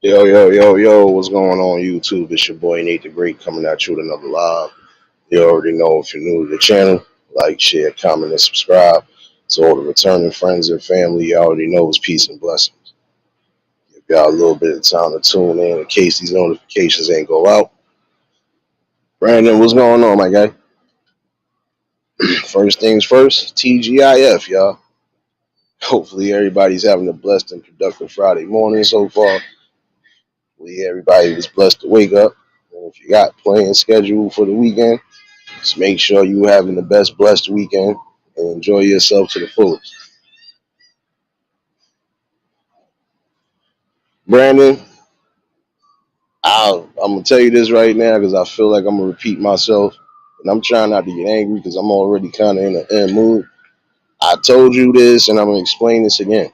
Yo, yo, yo, yo, what's going on YouTube? It's your boy Nate the Great coming at you with another live. You already know if you're new to the channel, like, share, comment, and subscribe. To all the returning friends and family, you already know it's peace and blessings. Give y'all a little bit of time to tune in case these notifications ain't go out. Brandon, what's going on, my guy? First things first, TGIF, y'all. Hopefully everybody's having a blessed and productive Friday morning so far. Hopefully everybody was blessed to wake up. And if you got plans scheduled for the weekend, just make sure you having the best blessed weekend and enjoy yourself to the fullest. Brandon, I'm gonna tell you this right now because I feel like I'm gonna repeat myself, and I'm trying not to get angry because I'm already kind of in an mood. I told you this, and I'm gonna explain this again.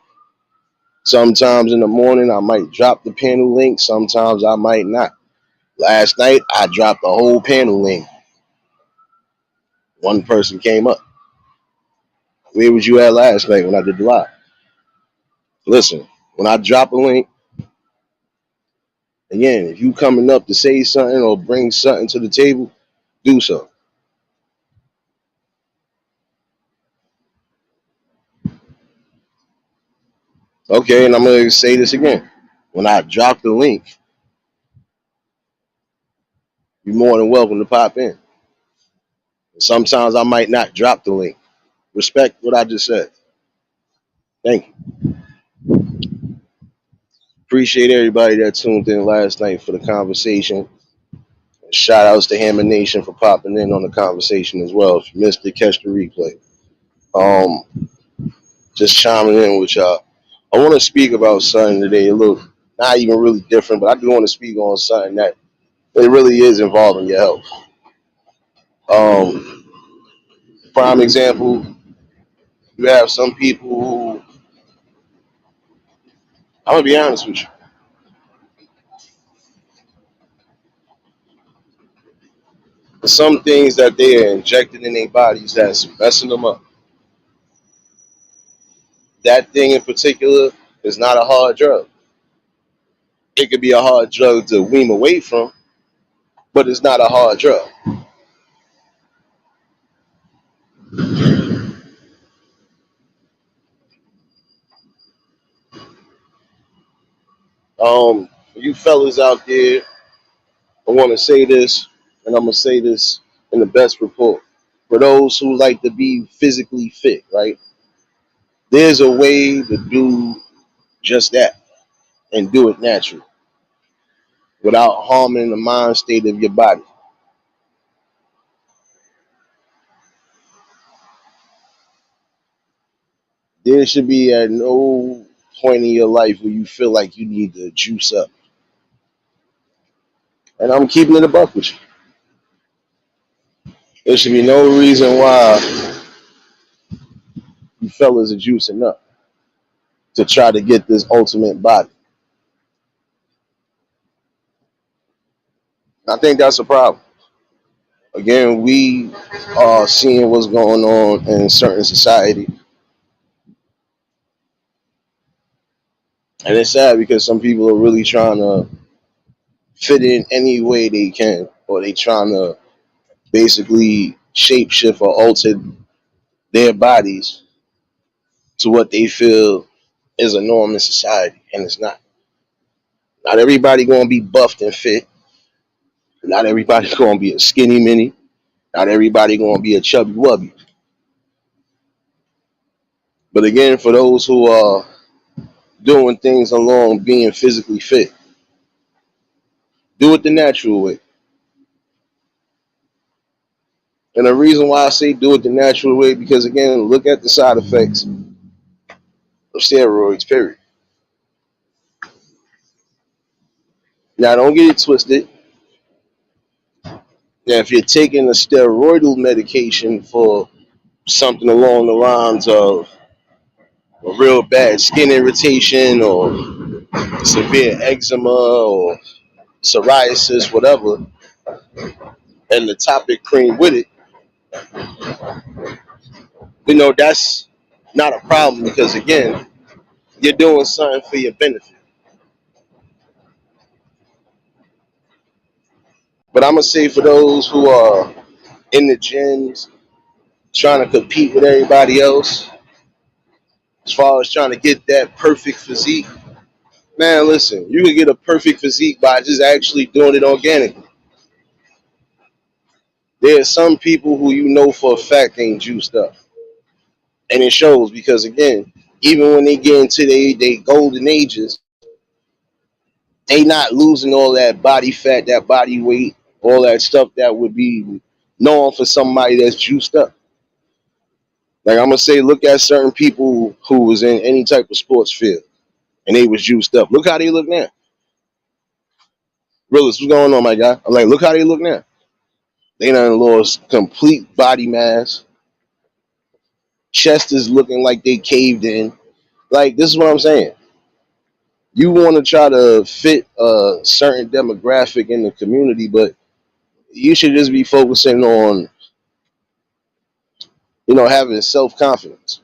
Sometimes in the morning I might drop the panel link, sometimes I might not. Last night I dropped the whole panel link. One person came up. Where was you at last night when I did the live? Listen, when I drop a link, again, if you coming up to say something or bring something to the table, do so. Okay, and I'm gonna say this again. When I drop the link, you're more than welcome to pop in. Sometimes I might not drop the link. Respect what I just said. Thank you. Appreciate everybody that tuned in last night for the conversation. Shout outs to Hammer Nation for popping in on the conversation as well. If you missed it, catch the replay. Um, just chiming in with y'all. I want to speak about something today, a little not even really different, but I do want to speak on something that it really is involving your health. Um, Prime example, you have some people who, I'm gonna be honest with you, some things that they are injecting in their bodies that's messing them up. That thing in particular is not a hard drug. It could be a hard drug to wean away from, but it's not a hard drug. You fellas out there, I want to say this, and I'm gonna say this in the best report. For those who like to be physically fit, right? There's a way to do just that and do it naturally without harming the mind state of your body. There should be at no point in your life where you feel like you need to juice up. And I'm keeping it a buck with you. There should be no reason why you fellas are juicing up to try to get this ultimate body. I think that's a problem. Again, we are seeing what's going on in certain society. And it's sad because some people are really trying to fit in any way they can, or they trying to basically shapeshift or alter their bodies to what they feel is a norm in society, and it's not. Not everybody gonna be buffed and fit. Not everybody gonna be a skinny mini. Not everybody gonna be a chubby wubby. But again, for those who are doing things along being physically fit, do it the natural way. And the reason why I say do it the natural way, because again, look at the side effects of steroids, period. Now, don't get it twisted. Now, if you're taking a steroidal medication for something along the lines of a real bad skin irritation or severe eczema or psoriasis, whatever, and the topic cream with it, that's not a problem because, again, you're doing something for your benefit. But I'm gonna say for those who are in the gyms trying to compete with everybody else, as far as trying to get that perfect physique, man, listen, you can get a perfect physique by just actually doing it organically. There are some people who you know for a fact ain't juiced up, and it shows because again, even when they get into they golden ages, they not losing all that body fat, that body weight, all that stuff that would be known for somebody that's juiced up. Like I'm gonna say, look at certain people who was in any type of sports field and they was juiced up. Look how they look now. Realist, what's going on, my guy? I'm like, look how they look now. They done lost complete body mass. Chest is looking like they caved in. Like this is what I'm saying. You want to try to fit a certain demographic in the community, but you should just be focusing on, having self confidence.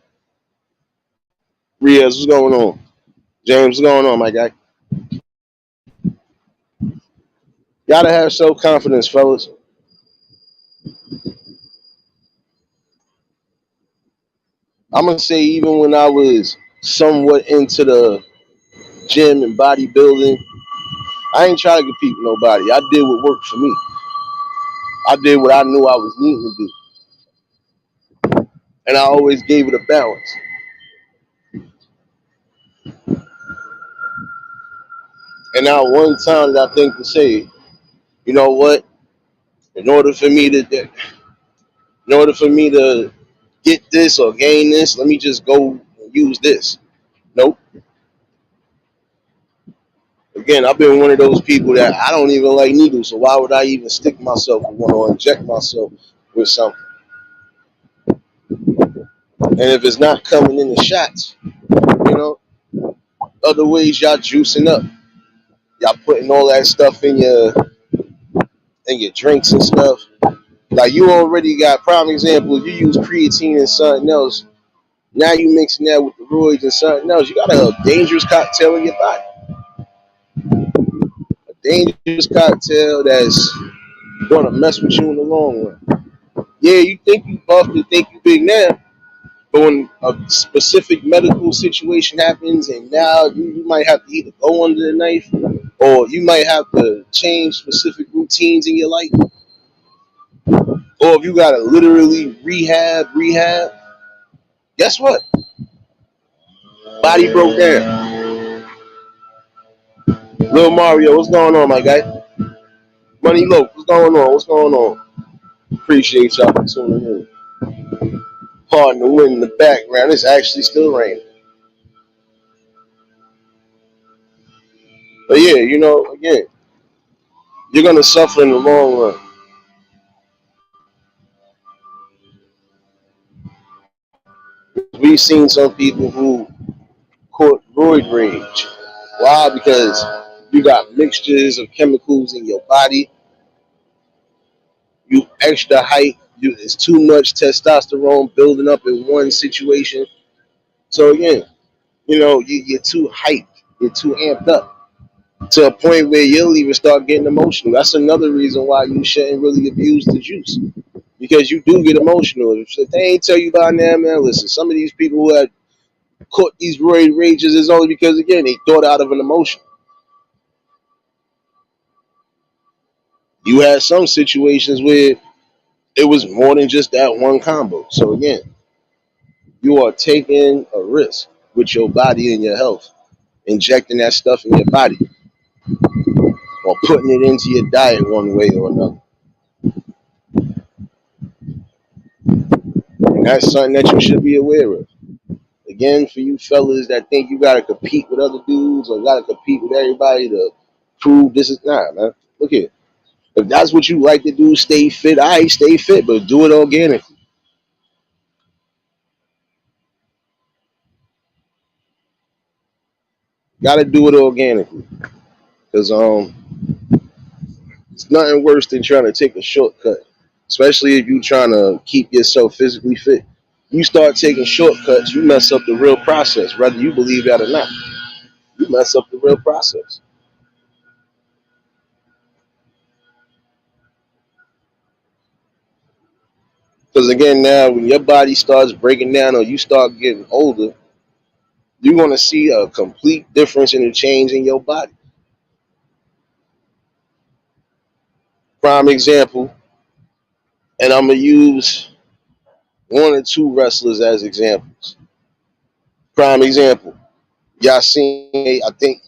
Riaz, what's going on? James, what's going on, my guy? Gotta have self confidence, fellas. I'm gonna say even when I was somewhat into the gym and bodybuilding, I ain't trying to compete with nobody. I did what worked for me. I did what I knew I was needing to do, and I always gave it a balance. And now one time that I think to say, you know what? In order for me to, in order for me to get this or gain this, let me just go and use this. Nope. Again, I've been one of those people that I don't even like needles, so why would I even stick myself with one or inject myself with something? And if it's not coming in the shots, you know, other ways y'all juicing up, y'all putting all that stuff in your drinks and stuff. Like you already got prime example. If you use creatine and something else, now you mixing that with the roids and something else. You got a dangerous cocktail in your body. A dangerous cocktail that's gonna mess with you in the long run. Yeah, you think you buff, you think you big now, but when a specific medical situation happens and now you might have to either go under the knife or you might have to change specific routines in your life, or if you gotta literally rehab, guess what? Body broke down. Lil Mario, what's going on, my guy? Money Low, what's going on? What's going on? Appreciate y'all for tuning in. Pardon the wind in the background. It's actually still raining. But yeah, again, you're gonna suffer in the long run. We've seen some people who caught roid rage. Why? Because you got mixtures of chemicals in your body. You extra hype. It's too much testosterone building up in one situation. So again, you're too hyped. You're too amped up to a point where you'll even start getting emotional. That's another reason why you shouldn't really abuse the juice because you do get emotional. If they ain't tell you about now, man, listen. Some of these people who have caught these roid rages is only because again they thought out of an emotion. You had some situations where it was more than just that one combo. So again, you are taking a risk with your body and your health, injecting that stuff in your body or putting it into your diet one way or another. And that's something that you should be aware of. Again, for you fellas that think you gotta compete with other dudes or gotta compete with everybody to prove this is not, man. Look here. If that's what you like to do, stay fit, I stay fit, but do it organically. Gotta do it organically. Cause it's nothing worse than trying to take a shortcut. Especially if you're trying to keep yourself physically fit. You start taking shortcuts, you mess up the real process, whether you believe that or not. You mess up the real process. Because again, now when your body starts breaking down or you start getting older, you're gonna see a complete difference in the change in your body. Prime example, and I'm gonna use one or two wrestlers as examples. Prime example, y'all seen? I think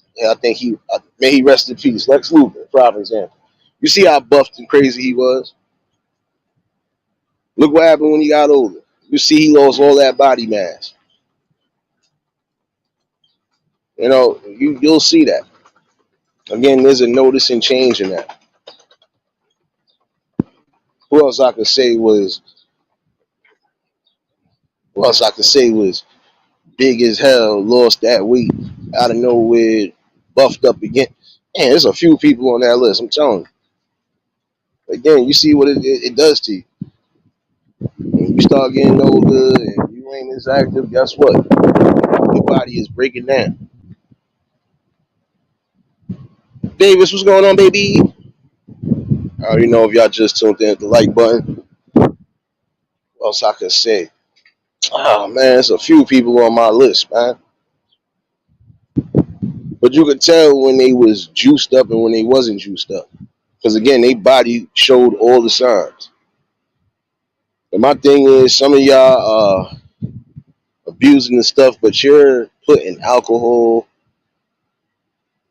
may he rest in peace. Lex Luger, prime example. You see how buffed and crazy he was. Look what happened when he got older. You see he lost all that body mass. You'll see that. Again, there's a notice and change in that. Who else I could say was who else I could say was big as hell, lost that weight out of nowhere, buffed up again. Man, there's a few people on that list. I'm telling you. Again, you see what it does to you. When you start getting older and you ain't as active, guess what? Your body is breaking down. Davis, what's going on, baby? I already know if y'all just tuned in at the like button. What else I could say? Oh man, there's a few people on my list, man. But you could tell when they was juiced up and when they wasn't juiced up. Because again, their body showed all the signs. And my thing is, some of y'all are abusing the stuff, but you're putting alcohol,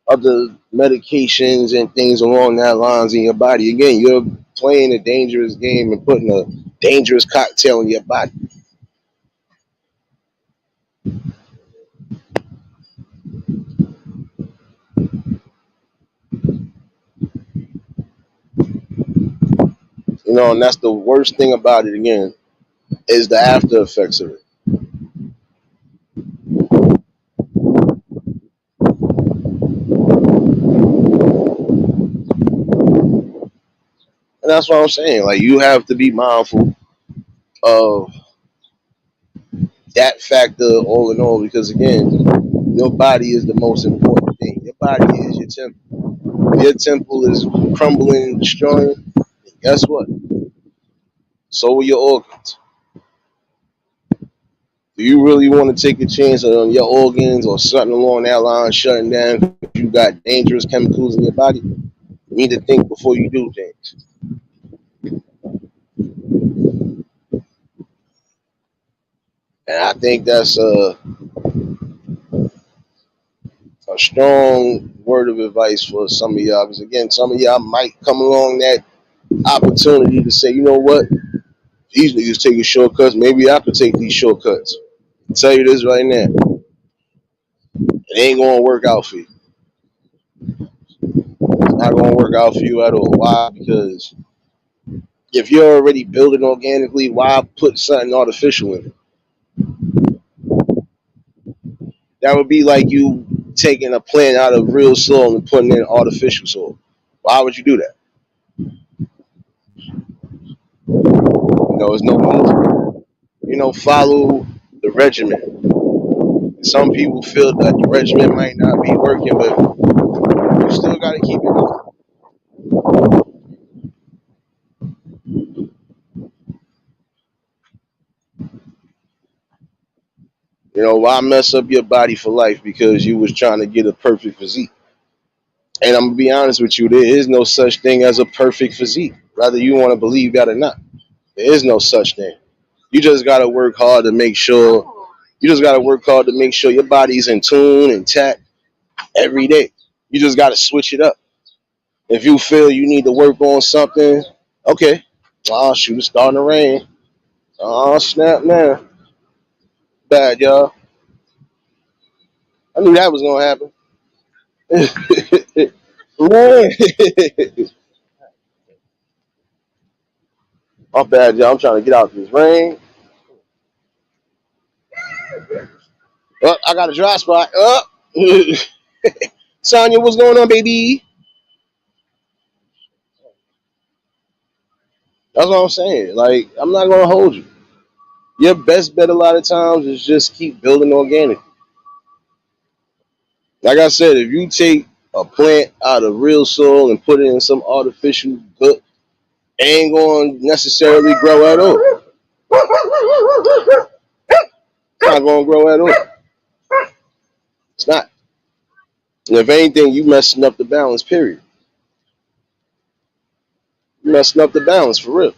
other medications, and things along that lines in your body. Again, you're playing a dangerous game and putting a dangerous cocktail in your body. And that's the worst thing about it. Again, is the after effects of it. And that's what I'm saying. Like, you have to be mindful of that factor all in all, because again, your body is the most important thing. Your body is your temple. If your temple is crumbling and destroying, guess what? So are your organs. Do you really want to take a chance on your organs or something along that line shutting down because you got dangerous chemicals in your body? You need to think before you do things. And I think that's a strong word of advice for some of y'all. Because again, some of y'all might come along that opportunity to say, you know what? These niggas taking shortcuts. Maybe I could take these shortcuts. I'll tell you this right now. It ain't going to work out for you. It's not going to work out for you at all. Why? Because if you're already building organically, why put something artificial in it? That would be like you taking a plant out of real soil and putting in artificial soil. Why would you do that? It's no need. Follow the regimen. Some people feel that the regimen might not be working, but you still got to keep it going. Why mess up your body for life because you was trying to get a perfect physique? And I'm gonna be honest with you, there is no such thing as a perfect physique. Whether you want to believe that or not, there is no such thing. You just gotta work hard to make sure. You just gotta work hard to make sure your body's in tune and tact every day. You just gotta switch it up. If you feel you need to work on something, okay. Oh shoot, it's starting to rain. Oh snap, man. Bad, y'all. I knew that was gonna happen. My bad, y'all. I'm trying to get out of this rain. Oh, I got a dry spot. Oh. Sonya, what's going on, baby? That's what I'm saying. Like, I'm not gonna hold you. Your best bet a lot of times is just keep building organic. Like I said, if you take a plant out of real soil and put it in some artificial good, it ain't gonna necessarily grow at all. not going to grow at all. It's not. And if anything, you messing up the balance, period. You messing up the balance for real.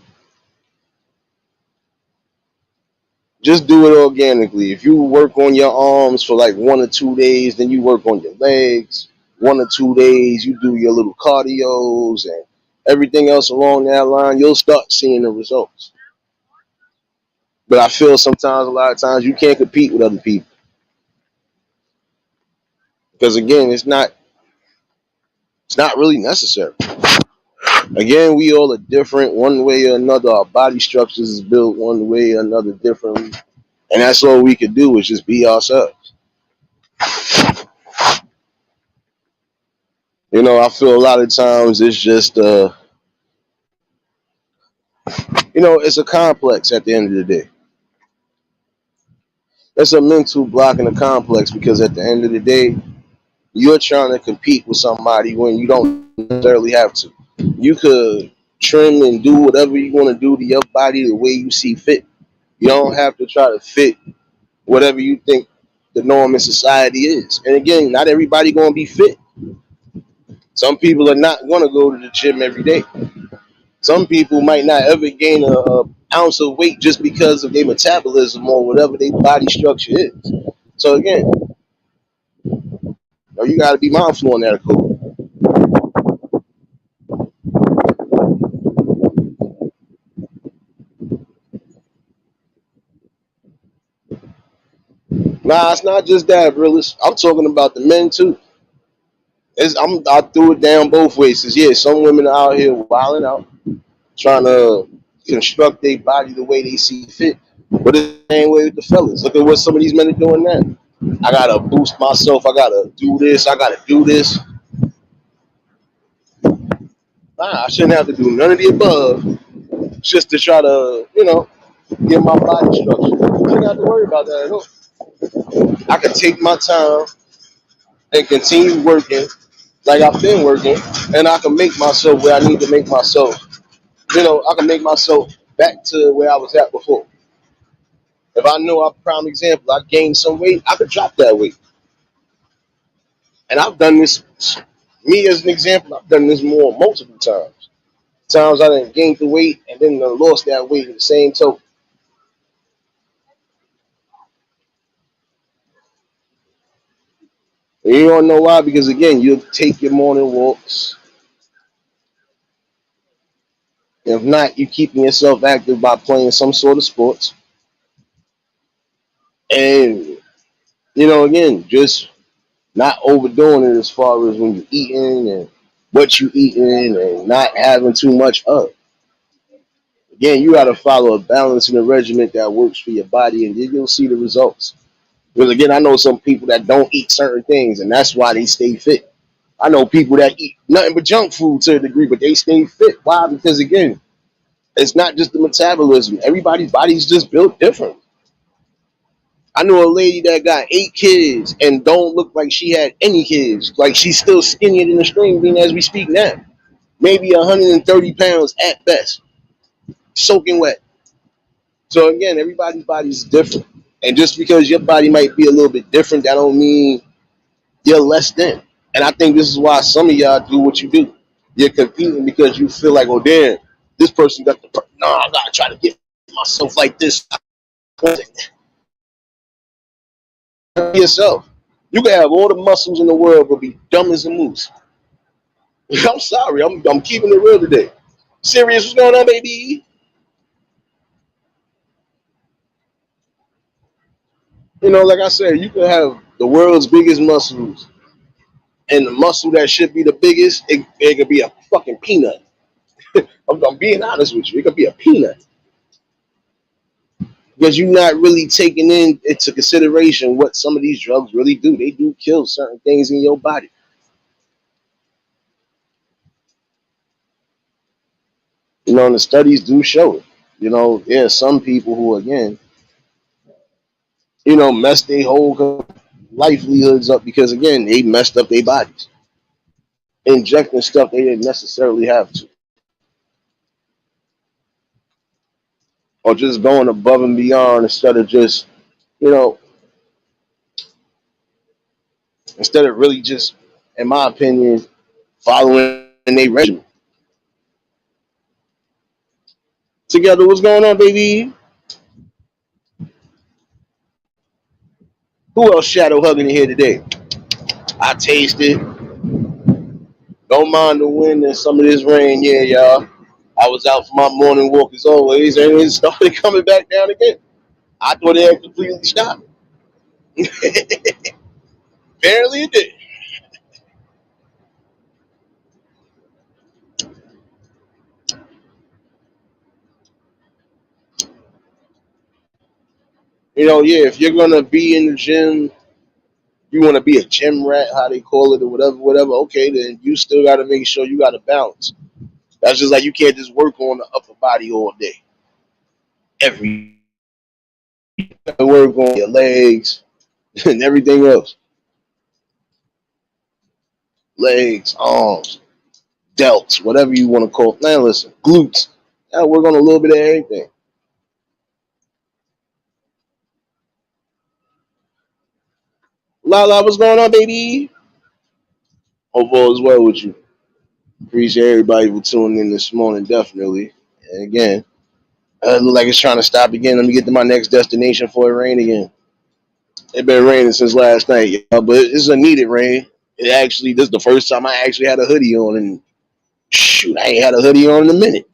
Just do it organically. If you work on your arms for like 1 or 2 days, then you work on your legs. 1 or 2 days, you do your little cardios and everything else along that line, you'll start seeing the results. But I feel sometimes, a lot of times, you can't compete with other people. Because again, it's not really necessary. Again, we all are different one way or another. Our body structures is built one way or another differently. And that's all we can do is just be ourselves. I feel a lot of times it's just it's a complex at the end of the day. It's a mental block and a complex because at the end of the day, you're trying to compete with somebody when you don't necessarily have to. You could trim and do whatever you want to do to your body the way you see fit. You don't have to try to fit whatever you think the norm in society is. And again, not everybody going to be fit. Some people are not going to go to the gym every day. Some people might not ever gain a ounce of weight just because of their metabolism or whatever their body structure is. So again, you got to be mindful on that, cool. Nah, it's not just that, realist. I'm talking about the men too. I threw it down both ways. Cause yeah, some women are out here wilding out, trying to construct their body the way they see fit. But it's the same way with the fellas. Look at what some of these men are doing now. I gotta boost myself. I gotta do this. I gotta do this. Nah, I shouldn't have to do none of the above just to try to, get my body structure. I shouldn't have to worry about that at all. I can take my time and continue working like I've been working, and I can make myself where I need to make myself. I can make myself back to where I was at before. If I know, a prime example, I gained some weight, I could drop that weight. And I've done this, me as an example, I've done this more multiple times. Times I didn't gain the weight and then lost that weight in the same token. And you don't know why, because again, you take your morning walks. If not, you keeping yourself active by playing some sort of sports. And, again, just not overdoing it as far as when you're eating and what you eating and not having too much of. Again, you got to follow a balance and a regimen that works for your body, and then you'll see the results. Because again, I know some people that don't eat certain things, and that's why they stay fit. I know people that eat nothing but junk food to a degree, but they stay fit. Why? Because again, it's not just the metabolism. Everybody's body's just built different. I know a lady that got 8 kids and don't look like she had any kids. Like she's still skinnier than the string bean as we speak now. Maybe 130 pounds at best, soaking wet. So again, everybody's body is different. And just because your body might be a little bit different, that don't mean you're less than. And I think this is why some of y'all do what you do. You're competing because you feel like, oh damn, this person got no, I gotta try to get myself like this. Yourself. You can have all the muscles in the world but be dumb as a moose. I'm sorry, I'm keeping it real today. Serious, what's going on, baby? Like I said, you can have the world's biggest muscles, and the muscle that should be the biggest, it could be a fucking peanut. I'm being honest with you. It could be a peanut because you're not really taking into consideration what some of these drugs really do. They do kill certain things in your body. And the studies do show it. There are some people who, again, mess their whole livelihoods up because, again, they messed up their bodies, injecting stuff they didn't necessarily have to, or just going above and beyond instead of just, instead of really just, in my opinion, following their regimen. Together, what's going on, baby? Who else shadow hugging in here today? I tasted. Don't mind the wind and some of this rain, yeah, y'all. I was out for my morning walk as always, and it started coming back down again. I thought it had completely stopped. Apparently, it did. Yeah, if you're gonna be in the gym, you want to be a gym rat, how they call it, or whatever. Okay, then you still got to make sure you got a balance. That's just like you can't just work on the upper body all day. Every work on your legs and everything else, legs, arms, delts, whatever you want to call it. Now listen, glutes. Now work on a little bit of everything. Lala, what's going on, baby? Hope all is well with you. Appreciate everybody for tuning in this morning, definitely. And again, it look like it's trying to stop again. Let me get to my next destination before it rain again. It been raining since last night, yeah, but it's a needed rain. This is the first time I actually had a hoodie on, and shoot, I ain't had a hoodie on in a minute.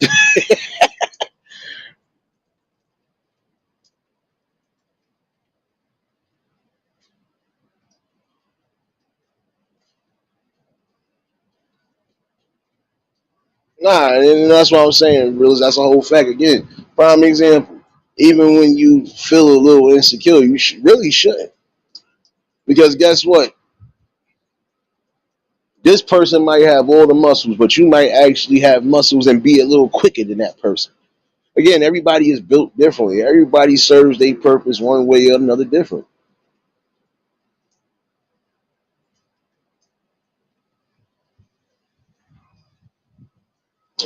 Nah, and that's what I'm saying. Realize that's a whole fact again. Prime example. Even when you feel a little insecure, you really shouldn't, because guess what? This person might have all the muscles, but you might actually have muscles and be a little quicker than that person. Again, everybody is built differently. Everybody serves their purpose one way or another different.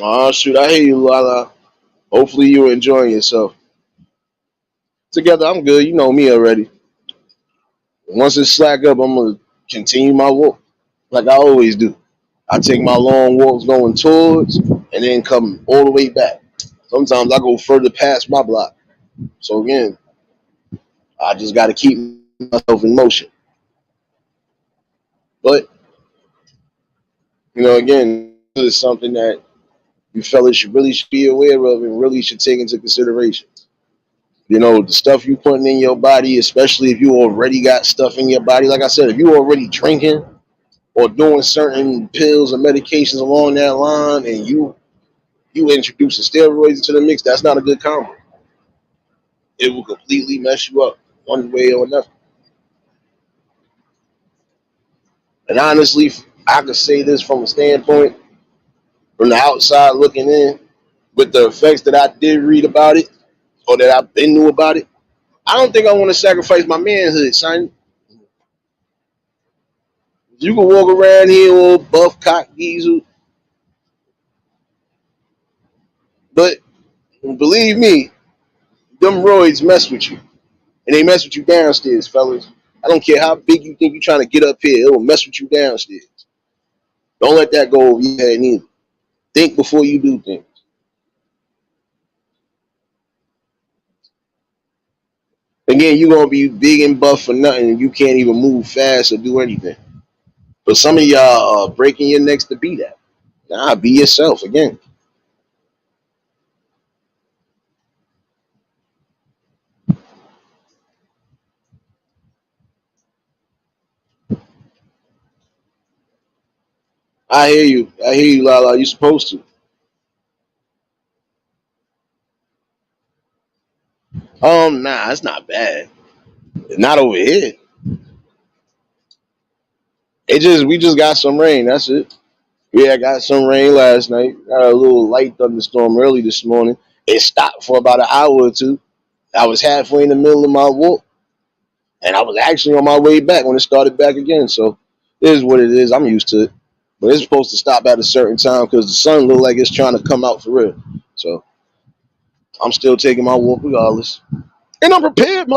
Oh shoot, I hear you, Lala. Hopefully you're enjoying yourself. Together, I'm good. You know me already. Once it's slack up, I'm gonna continue my walk like I always do. I take my long walks going towards and then come all the way back. Sometimes I go further past my block. So again, I just got to keep myself in motion. But again, this is something that you fellas should be aware of and really should take into consideration. The stuff you putting in your body, especially if you already got stuff in your body. Like I said, if you already drinking or doing certain pills or medications along that line, and you introducing steroids into the mix, that's not a good combo. It will completely mess you up one way or another. And honestly, I could say this from a standpoint from the outside looking in, with the effects that I did read about it or that I've been knew about it. I don't think I want to sacrifice my manhood, son. You can walk around here all buff cock diesel, but believe me, them roids mess with you. And they mess with you downstairs, fellas. I don't care how big you think you're trying to get up here, it will mess with you downstairs. Don't let that go over your head neither. Think before you do things. Again, you're gonna be big and buff for nothing, and you can't even move fast or do anything. But some of y'all are breaking your necks to be that. Nah, be yourself again. I hear you. I hear you, Lala. You supposed to. Nah, it's not bad. Not over here. We just got some rain. That's it. Yeah, I got some rain last night. Got a little light thunderstorm early this morning. It stopped for about an hour or two. I was halfway in the middle of my walk, and I was actually on my way back when it started back again. So it is what it is. I'm used to it. But it's supposed to stop at a certain time because the sun look like it's trying to come out for real. So I'm still taking my walk regardless, and I'm prepared.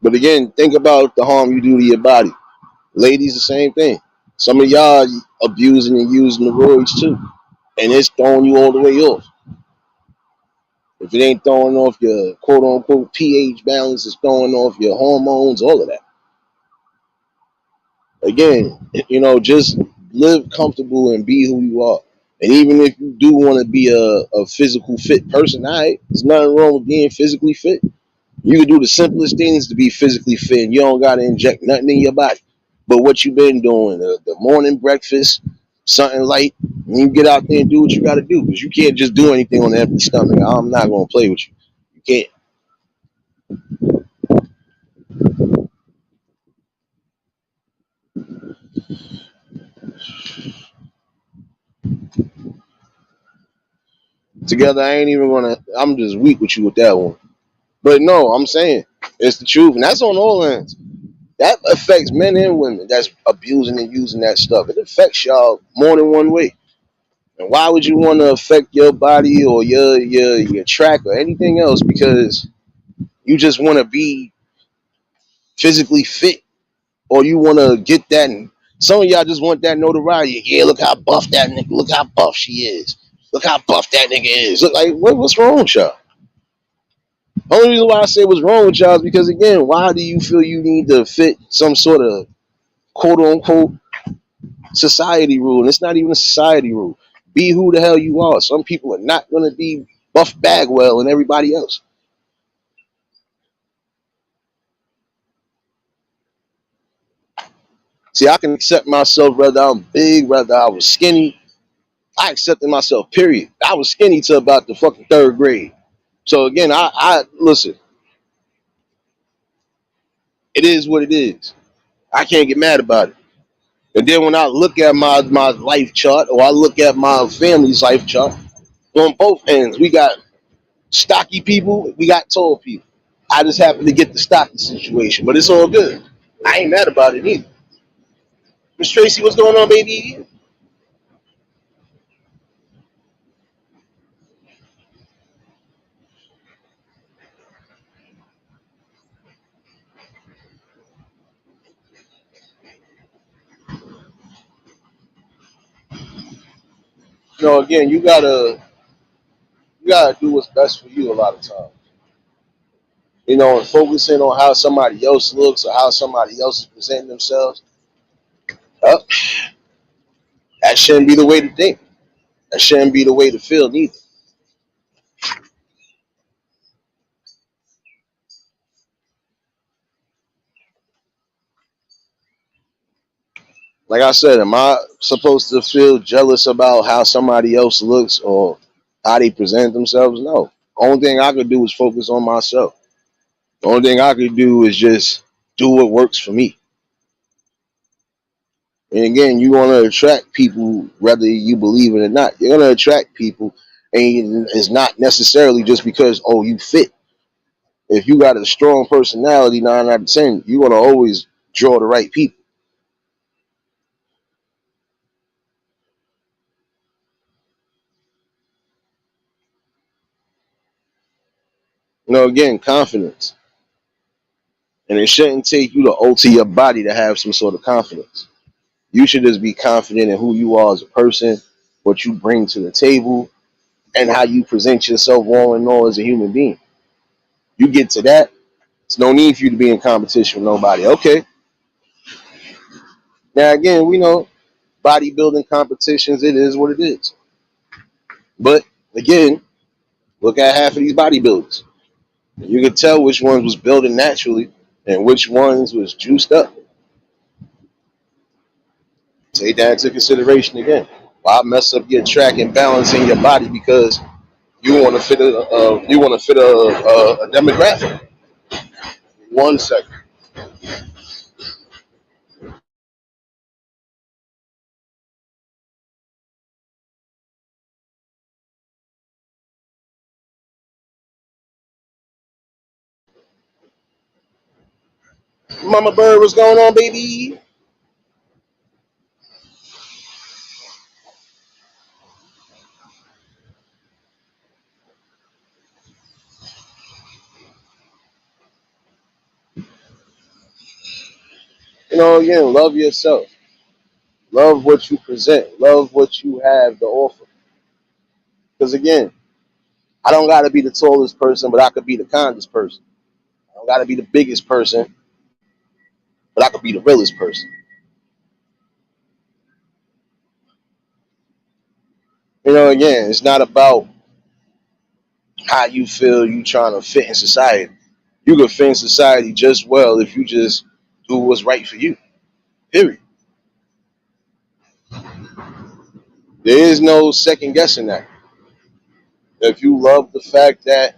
But again, think about the harm you do to your body. Ladies, the same thing. Some of y'all abusing and using the roids too, and it's throwing you all the way off. If it ain't throwing off your quote unquote pH balance, it's throwing off your hormones, all of that. Again, just live comfortable and be who you are. And even if you do want to be a physical fit person, all right, there's nothing wrong with being physically fit. You can do the simplest things to be physically fit, and you don't got to inject nothing in your body. But what you been doing, the morning breakfast, something light, and you get out there and do what you got to do, because you can't just do anything on an empty stomach. I'm not going to play with you. You can't. Together, I ain't even going to, I'm just weak with you with that one. But no, I'm saying it's the truth, and that's on all ends. That affects men and women that's abusing and using that stuff. It affects y'all more than one way. And why would you want to affect your body or your track or anything else because you just want to be physically fit or you want to get that? And some of y'all just want that notoriety. Yeah, look how buff that nigga. Look how buff she is. Look how buff that nigga is. Look like what's wrong with y'all? Only reason why I say what's wrong with y'all is because again, why do you feel you need to fit some sort of quote unquote society rule? And it's not even a society rule. Be who the hell you are. Some people are not going to be Buff Bagwell and everybody else. See, I can accept myself whether I'm big, whether I was skinny. I accepted myself, period. I was skinny till about the fucking third grade. So again, I listen, it is what it is. I can't get mad about it. And then when I look at my life chart or I look at my family's life chart, on both ends, we got stocky people, we got tall people. I just happen to get the stocky situation, but it's all good. I ain't mad about it either. Miss Tracy, what's going on, baby? Again, you gotta do what's best for you a lot of times. And focusing on how somebody else looks or how somebody else is presenting themselves, uh, that shouldn't be the way to think. That shouldn't be the way to feel neither. Like I said, am I supposed to feel jealous about how somebody else looks or how they present themselves? No. Only thing I could do is focus on myself. The only thing I could do is just do what works for me. And again, you want to attract people whether you believe it or not. You're going to attract people, and it's not necessarily just because, oh, you fit. If you got a strong personality, 9 out of 10, you're going to always draw the right people. Again, confidence. And it shouldn't take you to alter your body to have some sort of confidence. You should just be confident in who you are as a person, what you bring to the table, and how you present yourself all in all as a human being. You get to that, it's no need for you to be in competition with nobody. Okay. Now again, we know bodybuilding competitions, it is what it is. But again, look at half of these bodybuilders. You can tell which ones was building naturally and which ones was juiced up. Take that into consideration again. Why mess up your track and balance in your body because you want to fit a demographic? 1 second. Mama Bird, what's going on, baby? Again, love yourself. Love what you present. Love what you have to offer. Because again, I don't got to be the tallest person, but I could be the kindest person. I don't got to be the biggest person, but I could be the realest person. Again, it's not about how you feel you trying to fit in society. You can fit in society just well if you just do what's right for you. Period. There is no second guessing that. If you love the fact that,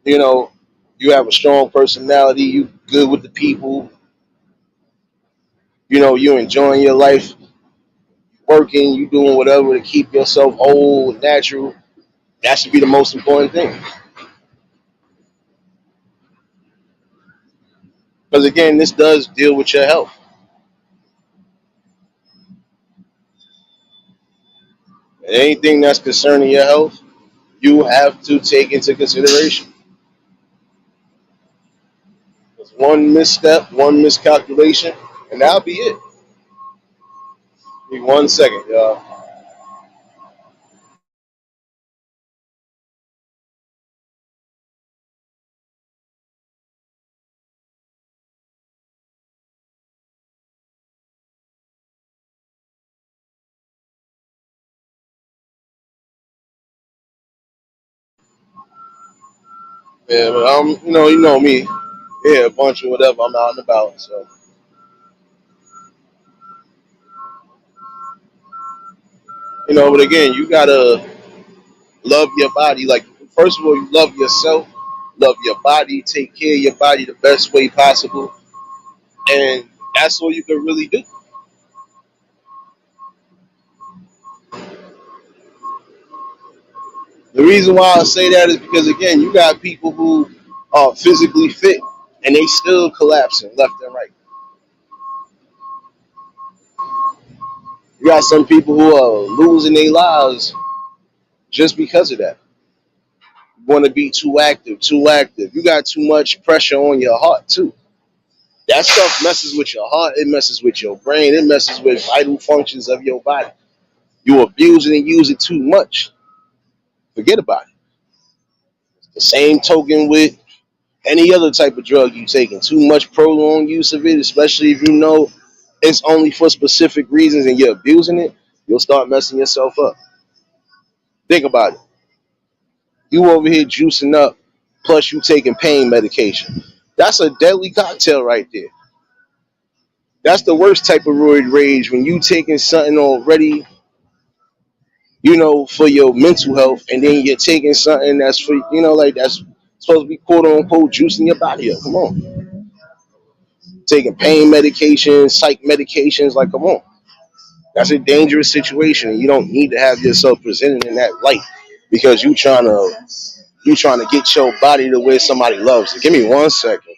you know, you have a strong personality, you good with the people, you enjoying your life, working, you doing whatever to keep yourself whole, natural, that should be the most important thing. Because again, this does deal with your health. And anything that's concerning your health, you have to take into consideration. It's one misstep, one miscalculation, and that'll be it. Give me 1 second, y'all. Yeah, but you know me. Yeah, a bunch of whatever. I'm out and about. So, but again, you gotta love your body. Like, first of all, you love yourself, love your body, take care of your body the best way possible, and that's all you can really do. The reason why I say that is because again, you got people who are physically fit and they still collapsing left and right. You got some people who are losing their lives just because of that. You want to be too active, too active. You got too much pressure on your heart too. That stuff messes with your heart. It messes with your brain. It messes with vital functions of your body. You abuse it and use it too much. Forget about it. The same token with any other type of drug you taking. Too much prolonged use of it, especially if you know it's only for specific reasons and you're abusing it, you'll start messing yourself up. Think about it. You over here juicing up, plus you taking pain medication. That's a deadly cocktail right there. That's the worst type of roid rage when you taking something already, for your mental health, and then you're taking something that's for, like that's supposed to be quote unquote juicing your body up. Come on. Taking pain medications, psych medications, like come on. That's a dangerous situation. You don't need to have yourself presented in that light because you trying to get your body to where somebody loves it. Give me 1 second.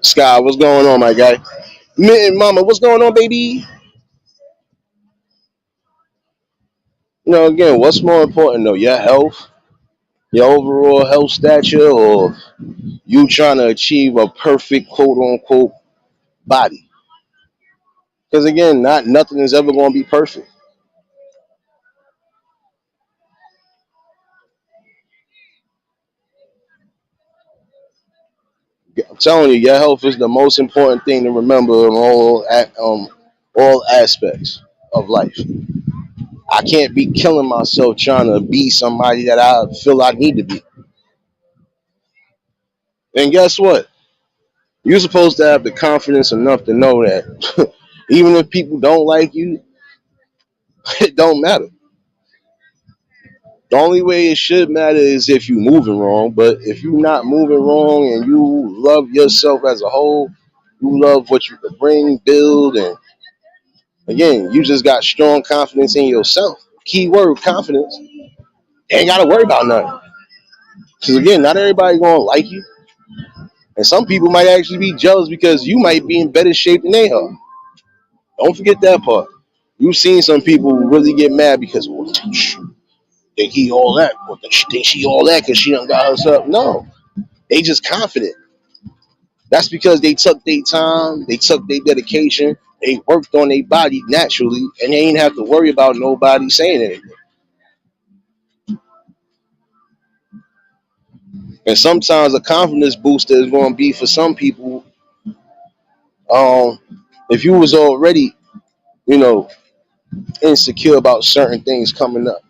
Sky, what's going on, my guy? Mitten Mama, what's going on, baby? Again, what's more important though, your health, your overall health stature, or you trying to achieve a perfect quote unquote body? Because again, not nothing is ever going to be perfect. I'm telling you, your health is the most important thing to remember in all aspects of life. I can't be killing myself trying to be somebody that I feel I need to be. And guess what? You're supposed to have the confidence enough to know that even if people don't like you, it don't matter. The only way it should matter is if you moving wrong. But if you're not moving wrong and you love yourself as a whole, you love what you can bring, build, and again, you just got strong confidence in yourself. Keyword confidence. You ain't gotta worry about nothing. Because again, not everybody gonna like you, and some people might actually be jealous because you might be in better shape than they are. Don't forget that part. You've seen some people really get mad because well, think he all that, or think she all that because she done got herself. No, they just confident. That's because they took their time, they took their dedication, they worked on their body naturally, and they ain't have to worry about nobody saying anything. And sometimes a confidence booster is going to be for some people. Um, if you was already, you know, insecure about certain things coming up,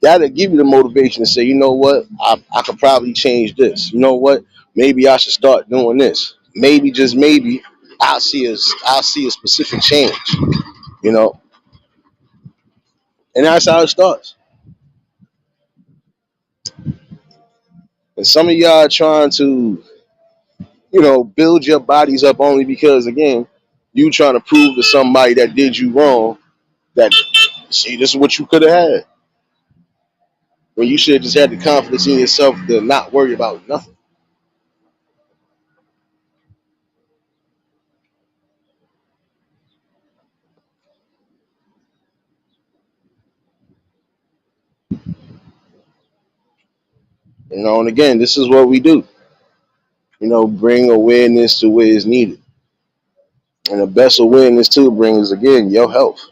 that'll give you the motivation to say, you know what, I could probably change this. You know what, maybe I should start doing this. Maybe just maybe I'll see a specific change. You know, and that's how it starts. And some of y'all are trying to, build your bodies up only because again, you trying to prove to somebody that did you wrong that see this is what you could have had. When you should have just had the confidence in yourself to not worry about nothing. And again, this is what we do. Bring awareness to where it's needed. And the best awareness to bring is again your health.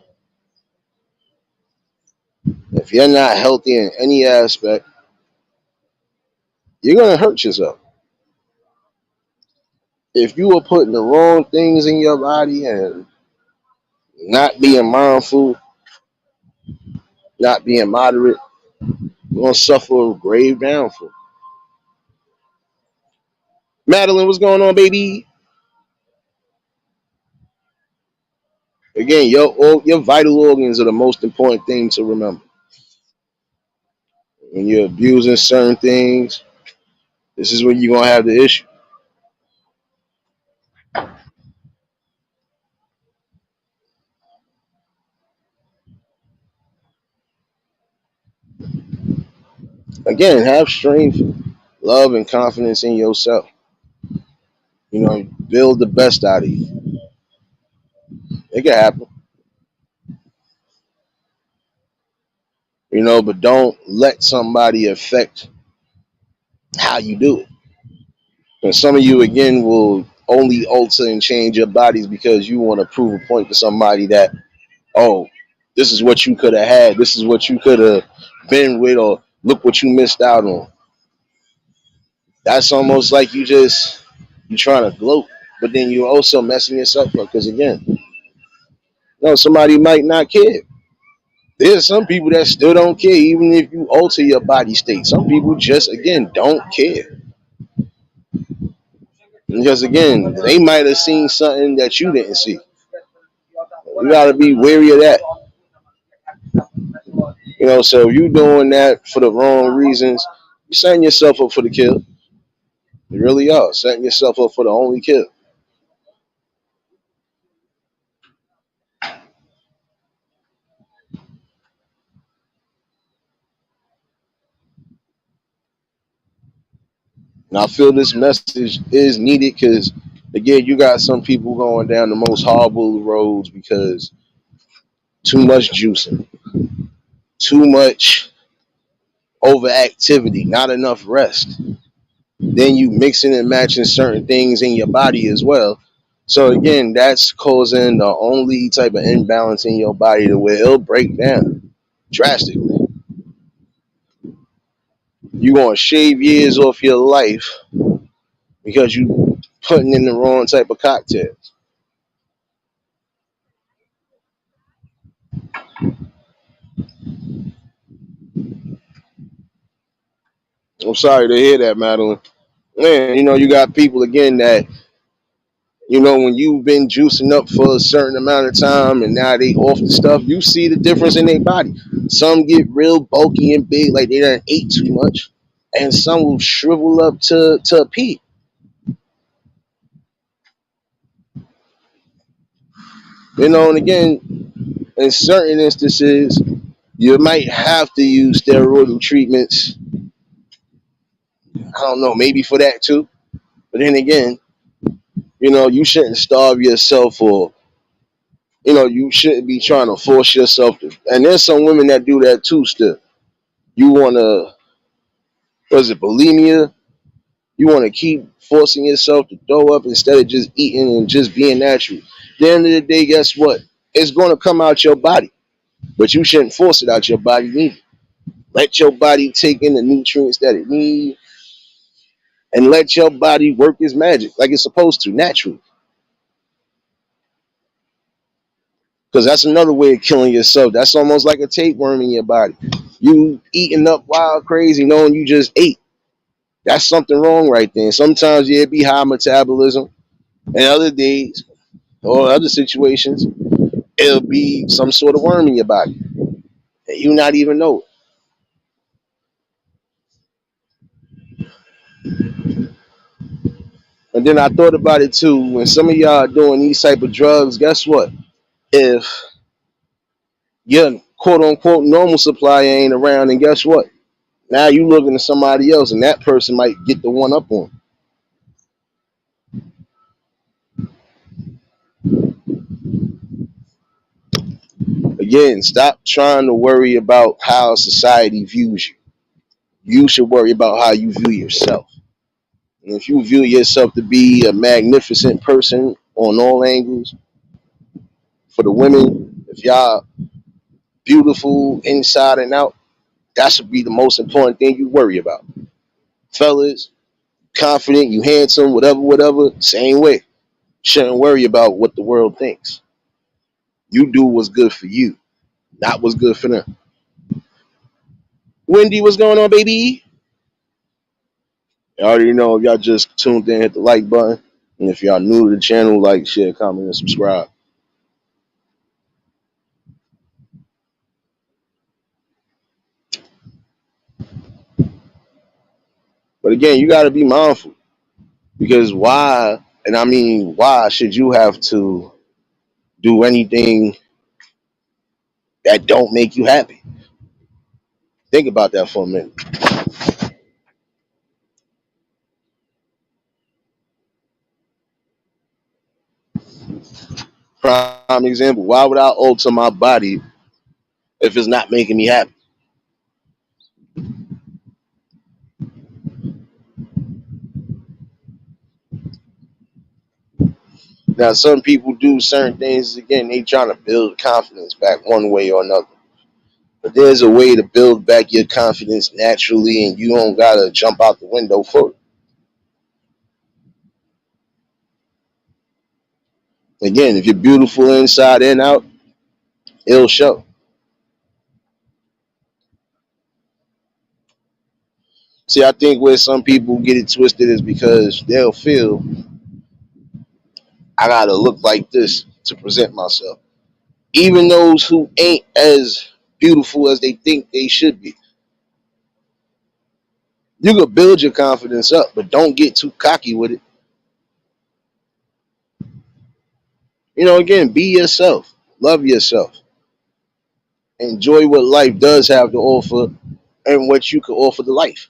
If you're not healthy in any aspect, you're gonna hurt yourself. If you are putting the wrong things in your body and not being mindful, not being moderate, you're gonna suffer a grave downfall. Madeline, what's going on, baby? Again, your vital organs are the most important thing to remember. When you're abusing certain things, this is when you're gonna have the issue. Again, have strength, love, and confidence in yourself. Build the best out of you. It can happen, but don't let somebody affect how you do it. And some of you, again, will only alter and change your bodies because you want to prove a point to somebody that, oh, this is what you could have had. This is what you could have been with, or look what you missed out on. That's almost like you trying to gloat, but then you're also messing yourself up because again, somebody might not care. There's some people that still don't care, even if you alter your body state. Some people just again don't care because again, they might have seen something that you didn't see. You gotta be wary of that. So if you doing that for the wrong reasons, you're setting yourself up for the kill. You really are setting yourself up for the only kill. And I feel this message is needed because, again, you got some people going down the most horrible roads because too much juicing, too much overactivity, not enough rest. Then you mixing and matching certain things in your body as well. So again, that's causing the only type of imbalance in your body to where it'll break down drastically. You're gonna shave years off your life because you putting in the wrong type of cocktails. I'm sorry to hear that, Madeline. Man, you got people again that, when you've been juicing up for a certain amount of time and now they off the stuff, you see the difference in their body. Some get real bulky and big, like they done ate too much, and some will shrivel up to a pea. And again, in certain instances, you might have to use steroidal treatments. I don't know, maybe for that too. But then again, you shouldn't starve yourself, or you shouldn't be trying to force yourself to. And there's some women that do that too. Still, you wanna, was it bulimia? You want to keep forcing yourself to throw up instead of just eating and just being natural. At the end of the day, guess what? It's going to come out your body, but you shouldn't force it out your body either. Let your body take in the nutrients that it needs, and let your body work its magic like it's supposed to, naturally. Because that's another way of killing yourself. That's almost like a tapeworm in your body. You eating up wild crazy knowing you just ate. That's something wrong right there. Sometimes, yeah, it be high metabolism, and other days or other situations, it'll be some sort of worm in your body, and you not even know it. And then I thought about it too. When some of y'all are doing these type of drugs, guess what? If your quote unquote normal supply ain't around, and guess what? Now you looking at somebody else, and that person might get the one up on. Again, stop trying to worry about how society views you. You should worry about how you view yourself. And if you view yourself to be a magnificent person on all angles, for the women, if y'all beautiful inside and out, that should be the most important thing you worry about. Fellas, confident, you handsome, whatever, whatever, same way. Shouldn't worry about what the world thinks. You do what's good for you, not what's good for them. Wendy, what's going on, baby? You already know, if y'all just tuned in, hit the like button. And if y'all new to the channel, like, share, comment, and subscribe. But again, you got to be mindful, because why, and I mean, why should you have to do anything that don't make you happy? Think about that for a minute. Prime example, why would I alter my body if it's not making me happy? Now, some people do certain things, again, they trying to build confidence back one way or another. But there's a way to build back your confidence naturally, and you don't got to jump out the window for it. Again, if you're beautiful inside and out, it'll show. See, I think where some people get it twisted is because they'll feel, I got to look like this to present myself. Even those who ain't as beautiful as they think they should be. You can build your confidence up, but don't get too cocky with it. Again, be yourself, love yourself, enjoy what life does have to offer and what you can offer to life.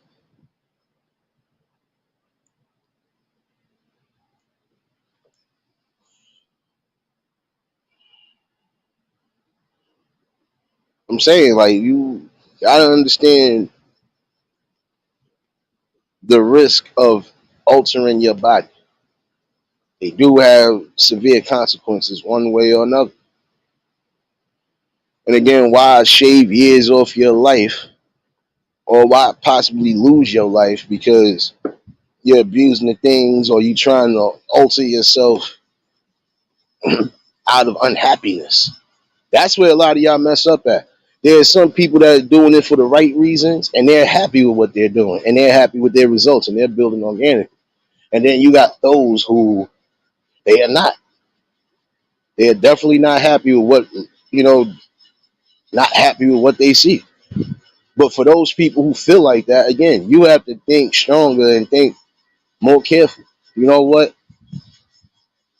I'm saying, like, you gotta understand the risk of altering your body. They do have severe consequences one way or another. And again, why shave years off your life, or why possibly lose your life because you're abusing the things, or you trying to alter yourself out of unhappiness? That's where a lot of y'all mess up at. There's some people that are doing it for the right reasons, and they're happy with what they're doing, and they're happy with their results, and they're building organic. And then you got those who, they are not. They are definitely not happy with what, you know not happy with what they see. But for those people who feel like that, again, you have to think stronger and think more careful. You know what?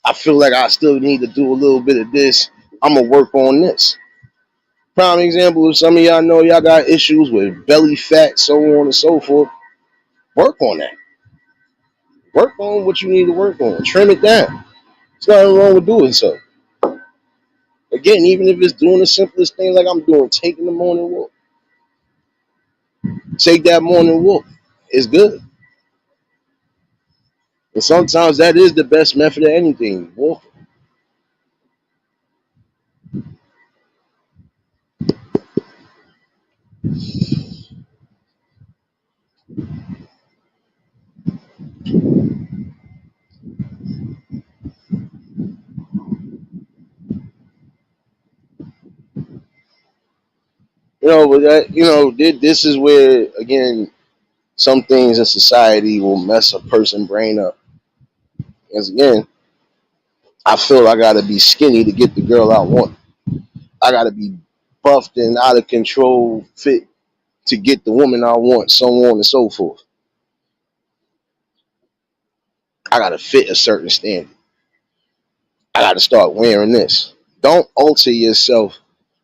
I feel like I still need to do a little bit of this. I'm gonna work on this. Prime example: if some of y'all know y'all got issues with belly fat, so on and so forth, work on that. Work on what you need to work on. Trim it down. There's nothing wrong with doing so. Again, even if it's doing the simplest thing like I'm doing, taking the morning walk. Take that morning walk. It's good. And sometimes that is the best method of anything. Walk. But that, this is where, again, some things in society will mess a person's brain up. Because, again, I feel I got to be skinny to get the girl I want. I got to be buffed and out of control fit to get the woman I want, so on and so forth. I got to fit a certain standard. I got to start wearing this. Don't alter yourself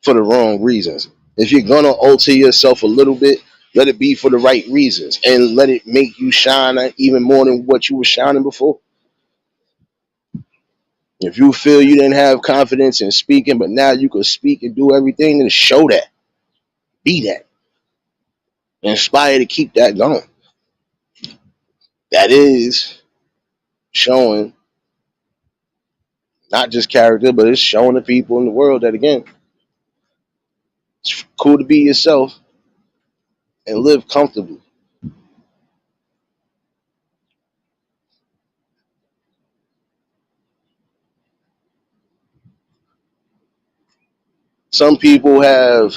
for the wrong reasons. If you're going to alter yourself a little bit, let it be for the right reasons and let it make you shine even more than what you were shining before. If you feel you didn't have confidence in speaking, but now you can speak and do everything, then show that. Be that. Inspire to keep that going. That is showing not just character, but it's showing the people in the world that, again, it's cool to be yourself and live comfortably. Some people have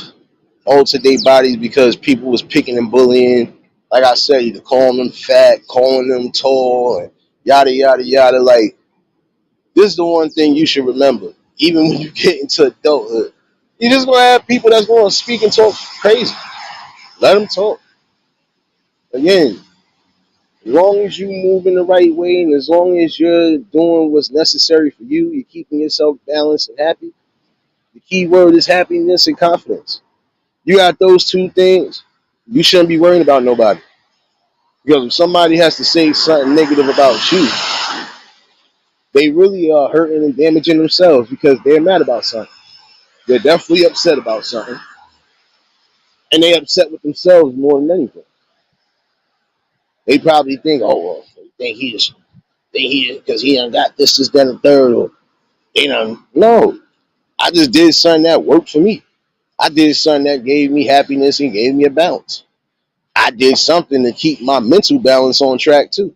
altered their bodies because people was picking and bullying. Like I said, either calling them fat, calling them tall, and yada yada yada. Like, this is the one thing you should remember. Even when you get into adulthood, you're just gonna have people that's gonna speak and talk crazy. Let them talk. Again, as long as you move in the right way and as long as you're doing what's necessary for you, you're keeping yourself balanced and happy. The key word is happiness and confidence. You got those two things, you shouldn't be worrying about nobody. Because if somebody has to say something negative about you, they really are hurting and damaging themselves because they're mad about something. They're definitely upset about something. And they upset with themselves more than anything. They probably think, oh, well, think he is, because he done got this, that, and third, or they done. No, I just did something that worked for me. I did something that gave me happiness and gave me a balance. I did something to keep my mental balance on track too.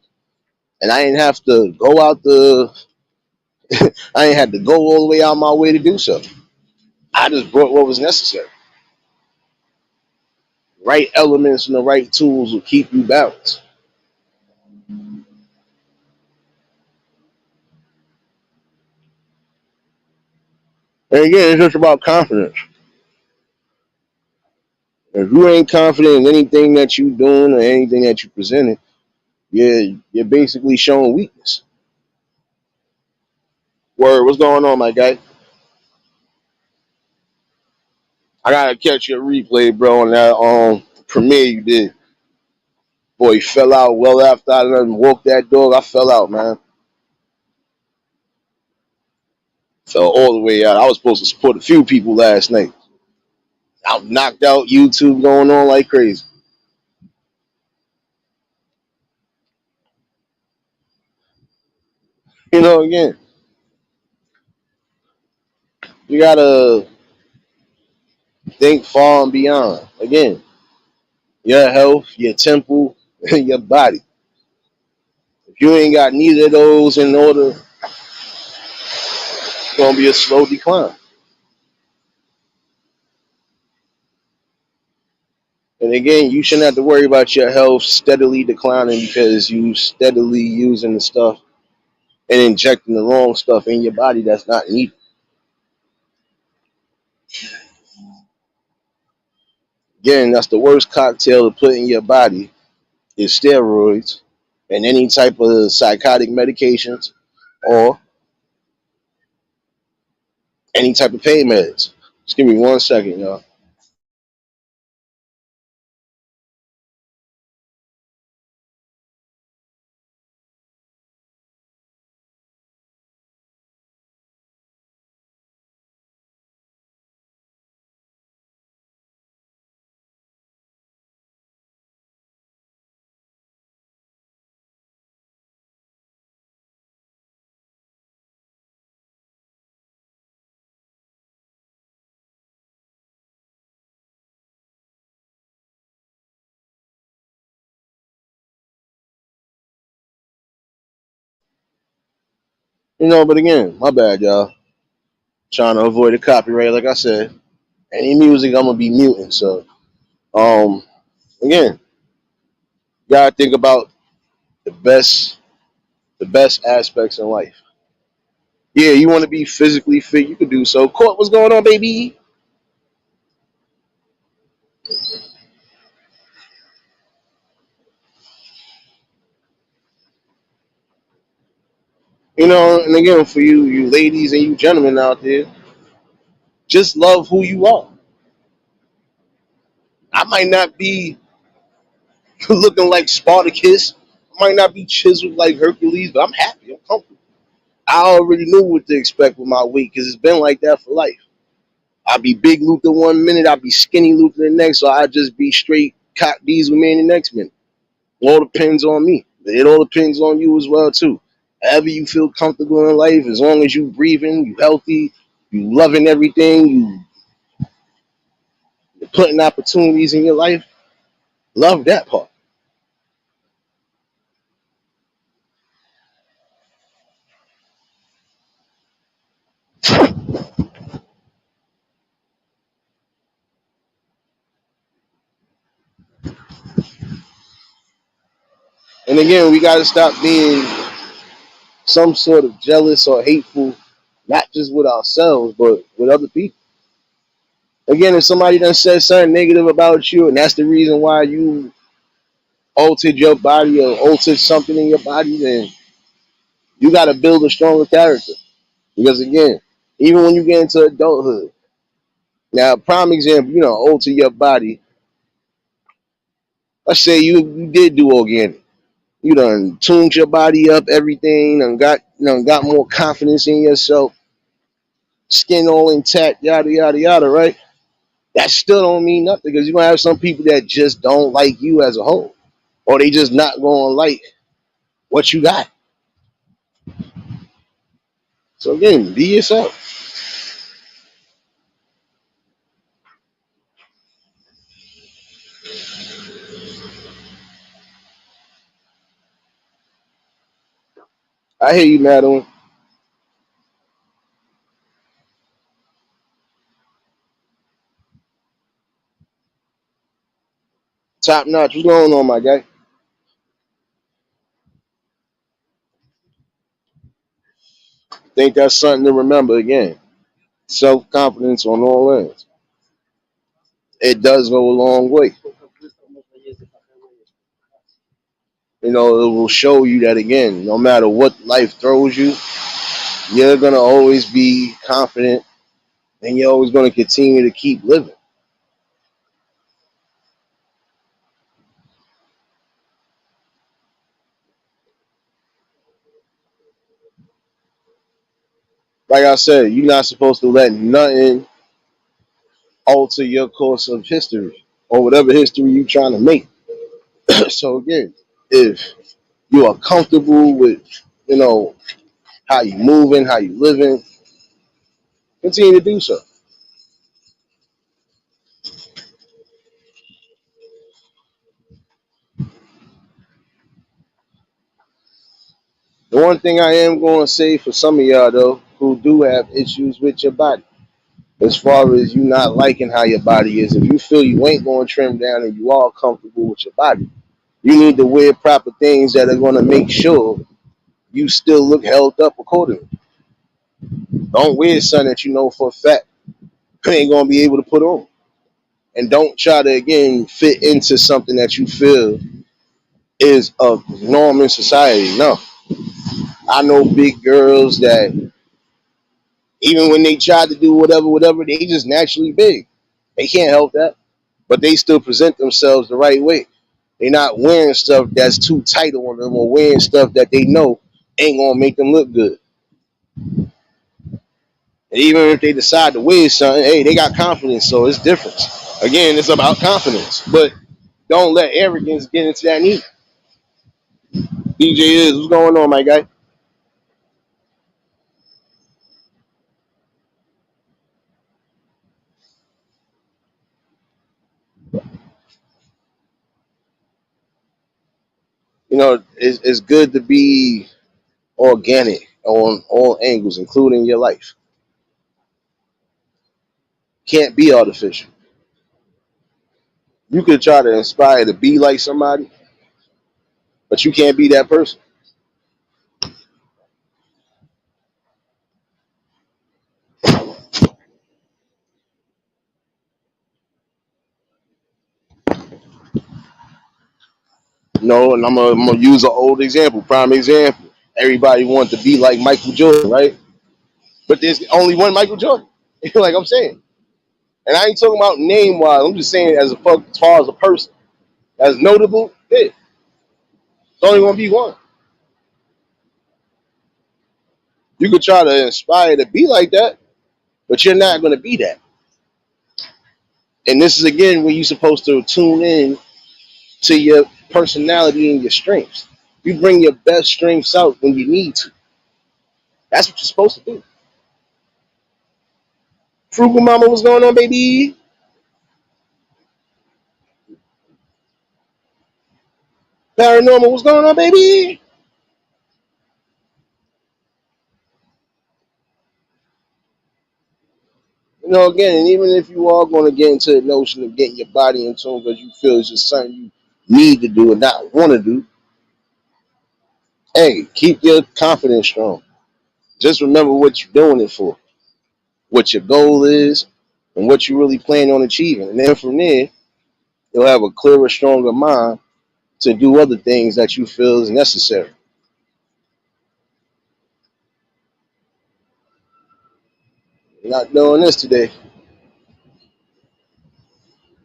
And I didn't have to go out the I ain't had to go all the way out my way to do so. I just brought what was necessary. Right elements and the right tools will keep you balanced. And again, it's just about confidence. If you ain't confident in anything that you doing or anything that you presenting, you're basically showing weakness. Word, what's going on, my guy? I gotta catch your replay, bro, on that premiere you did. Boy, he fell out well after I done walked that dog. I fell out, man. Fell all the way out. I was supposed to support a few people last night. I knocked out, YouTube going on like crazy. Again, you gotta think far and beyond. Again, your health, your temple, and your body. If you ain't got neither of those in order, it's gonna be a slow decline. And again, you shouldn't have to worry about your health steadily declining because you steadily using the stuff and injecting the wrong stuff in your body that's not needed. Again, that's the worst cocktail to put in your body is steroids and any type of psychotic medications or any type of pain meds. Just give me 1 second, y'all. But again, my bad, y'all. Trying to avoid the copyright, like I said. Any music, I'm gonna be muting. So, um, again, you gotta think about the best, the best aspects in life. Yeah, you want to be physically fit, you can do so. Court, what's going on, baby? And again, for you ladies and you gentlemen out there, just love who you are. I might not be looking like Spartacus. I might not be chiseled like Hercules, but I'm happy. I'm comfortable. I already knew what to expect with my weight because it's been like that for life. I'll be big Luther 1 minute, I'll be skinny Luther the next, so I just be straight cock diesel man the next minute. It all depends on me. It all depends on you as well too. However you feel comfortable in life, as long as you breathing, you healthy, you loving everything, you're putting opportunities in your life. Love that part. And again, we gotta stop being some sort of jealous or hateful, not just with ourselves, but with other people. Again, if somebody done said something negative about you, and that's the reason why you altered your body or altered something in your body, then you got to build a stronger character. Because again, even when you get into adulthood, now prime example, alter your body. Let's say you did do organic. You done tuned your body up, everything, and got more confidence in yourself, skin all intact, yada yada yada, right? That still don't mean nothing because you're gonna have some people that just don't like you as a whole, or they just not gonna like what you got. So again, be yourself. I hear you, Madeline. Top notch. What's going on, my guy? Think that's something to remember again. Self confidence on all ends. It does go a long way. It will show you that again, no matter what life throws you, you're gonna always be confident and you're always gonna continue to keep living. Like I said, you're not supposed to let nothing alter your course of history or whatever history you're trying to make. So again, if you are comfortable with, you know, how you moving, how you living, continue to do so. The one thing I am going to say for some of y'all though, who do have issues with your body, as far as you not liking how your body is, if you feel you ain't going to trim down and you are comfortable with your body, you need to wear proper things that are going to make sure you still look held up accordingly. Don't wear something that you know for a fact you ain't going to be able to put on. and don't try to again fit into something that you feel is a norm in society. No, I know big girls that even when they try to do whatever, they just naturally big. They can't help that, but they still present themselves the right way. They're not wearing stuff that's too tight on them or wearing stuff that they know ain't gonna make them look good. And even if they decide to wear something, hey, they got confidence, so it's different. Again, it's about confidence, but don't let arrogance get into that neither. DJ is what's going on, my guy? You know, it's good to be organic on all angles, including your life. Can't be artificial. You could try to inspire to be like somebody, but you can't be that person. No, and I'm gonna use an old example, prime example. Everybody wants to be like Michael Jordan, right? But there's only one Michael Jordan. Like I'm saying, and I ain't talking about name wise. I'm just saying as far as a person, as notable, yeah, it's only gonna be one. You could try to inspire to be like that, but you're not gonna be that. And this is again where you're supposed to tune in to your personality and your strengths. You bring your best strengths out when you need to. That's what you're supposed to do. Frugal Mama, what's going on, baby? Paranormal, what's going on, baby? You know, again, and even if you are going to get into the notion of getting your body in tune because you feel it's just something you need to do and not want to do, hey, keep your confidence strong. Just remember what you're doing it for, what your goal is, and what you really plan on achieving. And then from there, you'll have a clearer, stronger mind to do other things that you feel is necessary. You're not doing this today.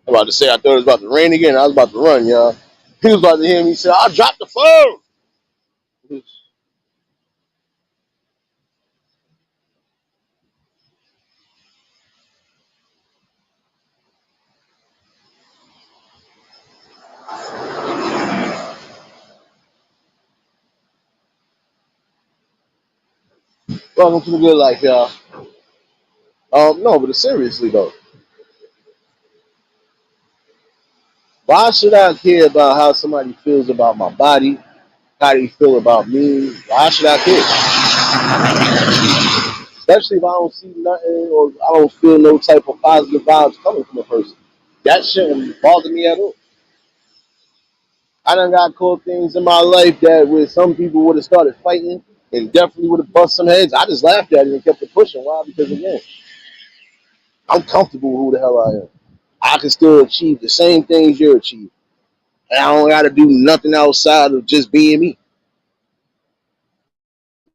I'm about to say I thought it was about to rain again. I was about to run, y'all. He was about to hear me say, "I dropped the phone." Welcome to the good life, y'all. No, but seriously though, why should I care about how somebody feels about my body, how they feel about me? Why should I care? Especially if I don't see nothing or I don't feel no type of positive vibes coming from a person. That shouldn't bother me at all. I done got caught things in my life that where some people would have started fighting and definitely would have bust some heads. I just laughed at it and kept it pushing. Why? Because again, I'm comfortable with who the hell I am. I can still achieve the same things you're achieving. And I don't gotta do nothing outside of just being me.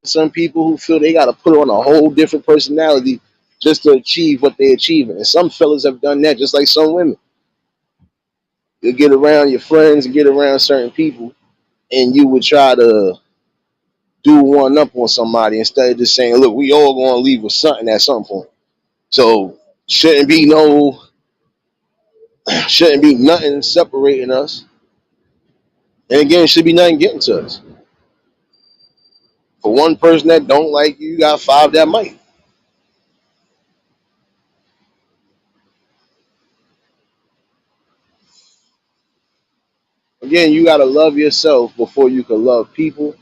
Some people who feel they gotta put on a whole different personality just to achieve what they're achieving. And some fellas have done that just like some women. You get around your friends and get around certain people and you would try to do one up on somebody instead of just saying, look, we all gonna leave with something at some point. So shouldn't be no shouldn't be nothing separating us. And again, should be nothing getting to us. For one person that don't like you, you got five that might. Again, you gotta love yourself before you can love people.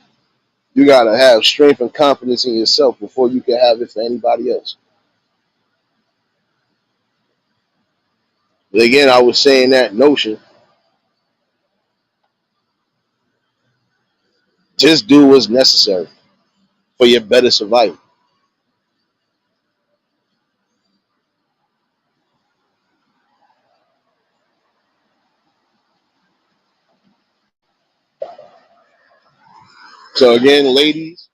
You gotta have strength and confidence in yourself before you can have it for anybody else. But again, I was saying that notion, just do what's necessary for your better survival. So again, ladies,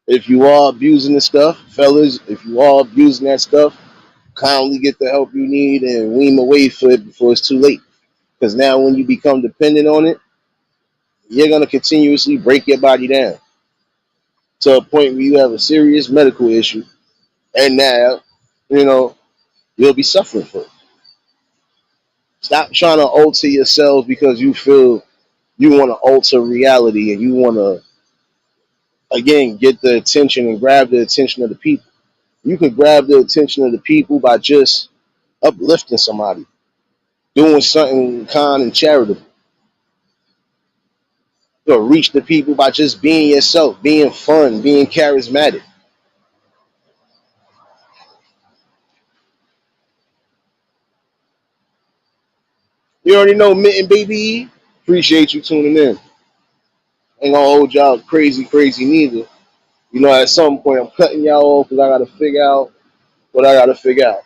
if you are abusing the stuff, fellas, if you are abusing that stuff, kindly get the help you need and wean away for it before it's too late. Because now, when you become dependent on it, you're gonna continuously break your body down to a point where you have a serious medical issue, and now, you know, you'll be suffering for it. Stop trying to alter yourself because you feel you want to alter reality and you want to again get the attention and grab the attention of the people. You can grab the attention of the people by just uplifting somebody, doing something kind and charitable. You'll reach the people by just being yourself, being fun, being charismatic. You already know Mitten Baby. Appreciate you tuning in. Ain't gonna hold y'all crazy neither. You know, at some point I'm cutting y'all off because I gotta figure out what I gotta figure out.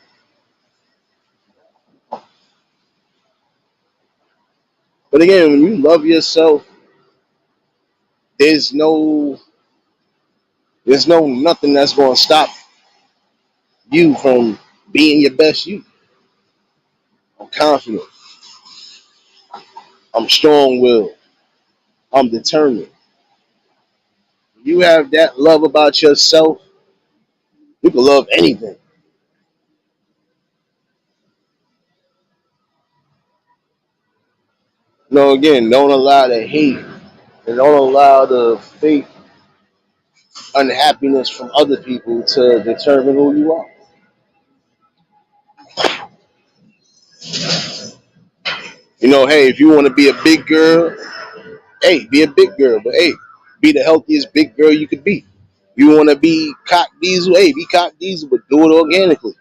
But again, when you love yourself, there's no nothing that's gonna stop you from being your best you. I'm confident. I'm strong willed. I'm determined. You have that love about yourself, you can love anything. No, again, don't allow the hate and don't allow the fake unhappiness from other people to determine who you are. You know, hey, if you want to be a big girl, hey, be a big girl, but hey, be the healthiest big girl you could be. You want to be cock diesel, hey, be cock diesel, but do it organically.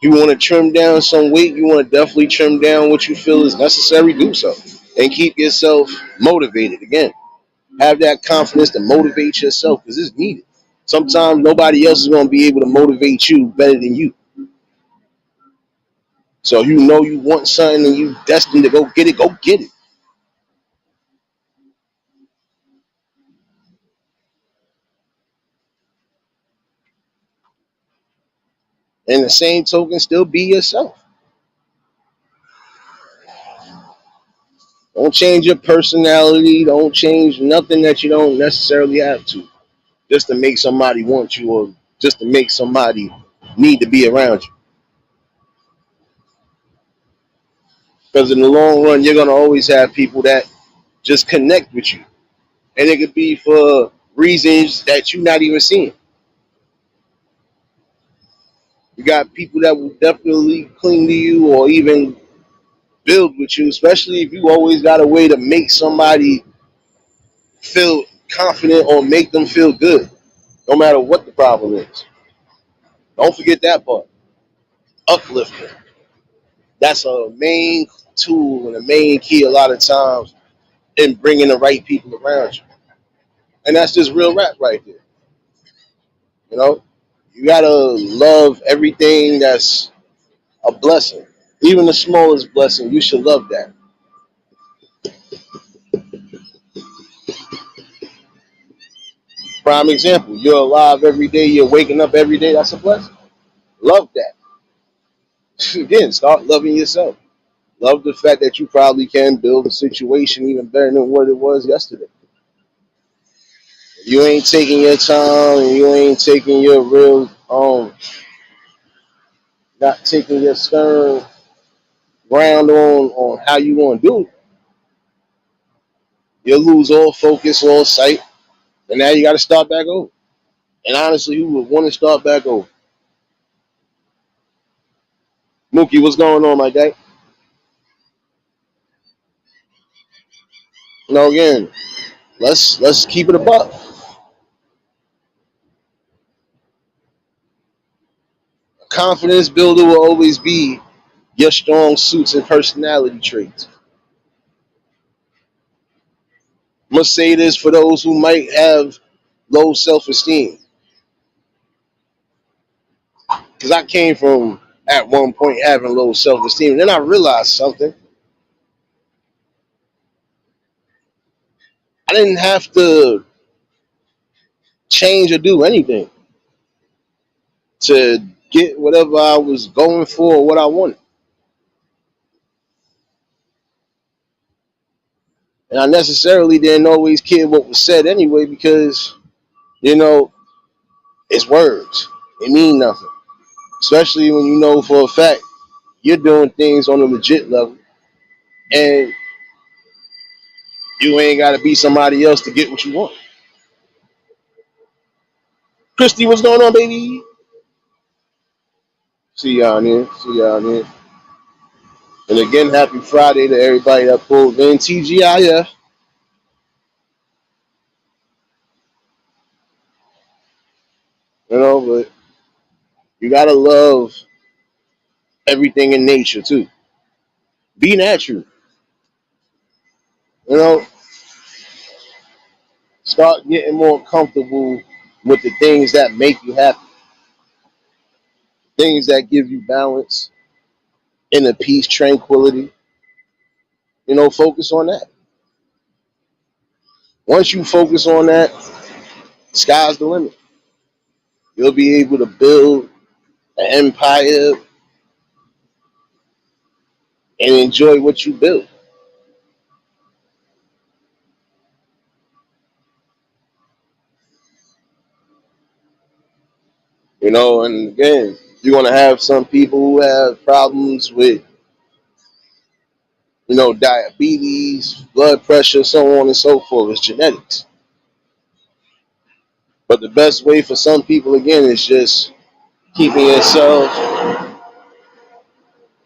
You want to trim down some weight, you want to definitely trim down what you feel is necessary, do so. And keep yourself motivated. Again, have that confidence to motivate yourself because it's needed. Sometimes nobody else is going to be able to motivate you better than you. So you know you want something and you destined to go get it, go get it. And the same token, still be yourself. Don't change your personality. Don't change nothing that you don't necessarily have to, just to make somebody want you or just to make somebody need to be around you. Because in the long run, you're gonna always have people that just connect with you, and it could be for reasons that you're not even seeing. You got people that will definitely cling to you or even build with you, especially if you always got a way to make somebody feel confident or make them feel good, no matter what the problem is. Don't forget that part. Uplifting. That's a main tool and a main key a lot of times in bringing the right people around you. And that's just real rap right there. You know, you gotta love everything that's a blessing. Even the smallest blessing, you should love that. Prime example, you're alive every day, you're waking up every day, that's a blessing. Love that. Again, start loving yourself. Love the fact that you probably can build a situation even better than what it was yesterday. You ain't taking your time and you ain't taking your real not taking your stern ground on how you want to do it. You'll lose all focus, all sight, and now you got to start back over. And honestly, who would want to start back over? Mookie, what's going on, my guy? No, again, let's keep it above. A confidence builder will always be your strong suits and personality traits. Must say this for those who might have low self-esteem, because I came from at one point having low self-esteem, and then I realized something. I didn't have to change or do anything to get whatever I was going for or what I wanted. And I necessarily didn't always care what was said anyway because, you know, it's words. It mean nothing. Especially when you know for a fact you're doing things on a legit level and you ain't got to be somebody else to get what you want. Christy, what's going on, baby? See y'all there. See y'all there. And again, happy Friday to everybody that pulled in. TGIF. You know, but you gotta love everything in nature too. Be natural. You know, start getting more comfortable with the things that make you happy, things that give you balance, inner peace, tranquility. You know, focus on that. Once you focus on that, sky's the limit. You'll be able to build an empire and enjoy what you build. You know, and again, you're gonna have some people who have problems with, you know, diabetes, blood pressure, so on and so forth. It's genetics. But the best way for some people again is just keeping yourself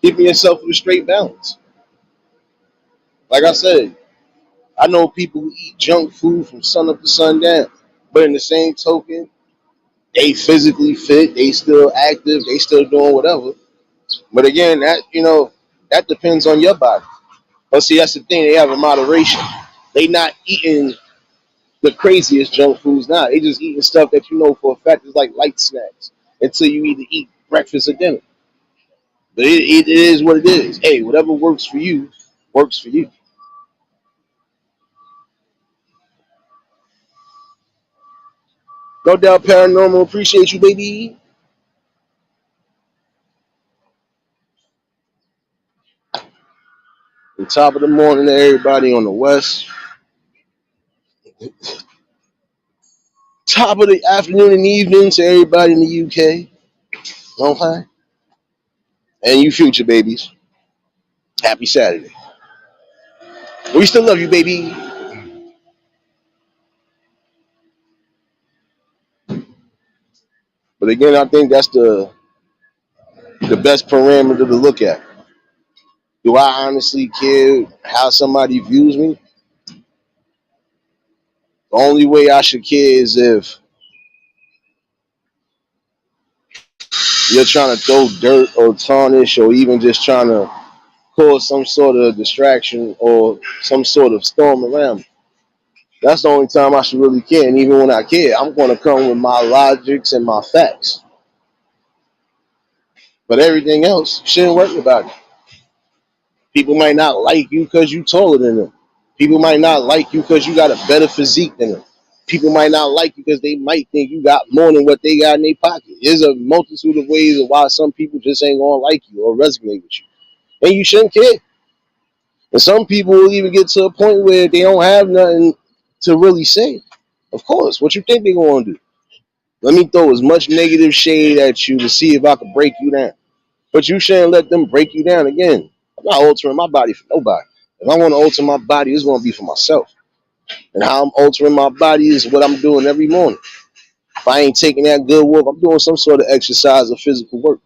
keeping yourself with a straight balance. Like I said, I know people who eat junk food from sun up to sundown. But in the same token, they physically fit, they still active, they still doing whatever. But again, that that depends on your body. But see, that's the thing. They have a moderation. They not eating the craziest junk foods now. They just eating stuff that you know for a fact is like light snacks until you either eat breakfast or dinner. But it is what it is. Hey, whatever works for you, works for you. No doubt, paranormal. Appreciate you, baby. And top of the morning to everybody on the west. Top of the afternoon and evening to everybody in the UK. Okay. And you future babies. Happy Saturday. We still love you, baby. But again, I think that's the best parameter to look at. Do I honestly care how somebody views me? The only way I should care is if you're trying to throw dirt or tarnish or even just trying to cause some sort of distraction or some sort of storm around me. That's the only time I should really care. And even when I care, I'm going to come with my logics and my facts. But everything else, shouldn't worry about it. People might not like you because you taller than them. People might not like you because you got a better physique than them. People might not like you because they might think you got more than what they got in their pocket. There's a multitude of ways of why some people just ain't gonna like you or resonate with you, and you shouldn't care. And some people will even get to a point where they don't have nothing to really say. Of course, what you think they're gonna do? Let me throw as much negative shade at you to see if I can break you down. But you shouldn't let them break you down again. I'm not altering my body for nobody. If I want to alter my body, it's going to be for myself. And how I'm altering my body is what I'm doing every morning. If I ain't taking that good walk, I'm doing some sort of exercise or physical work.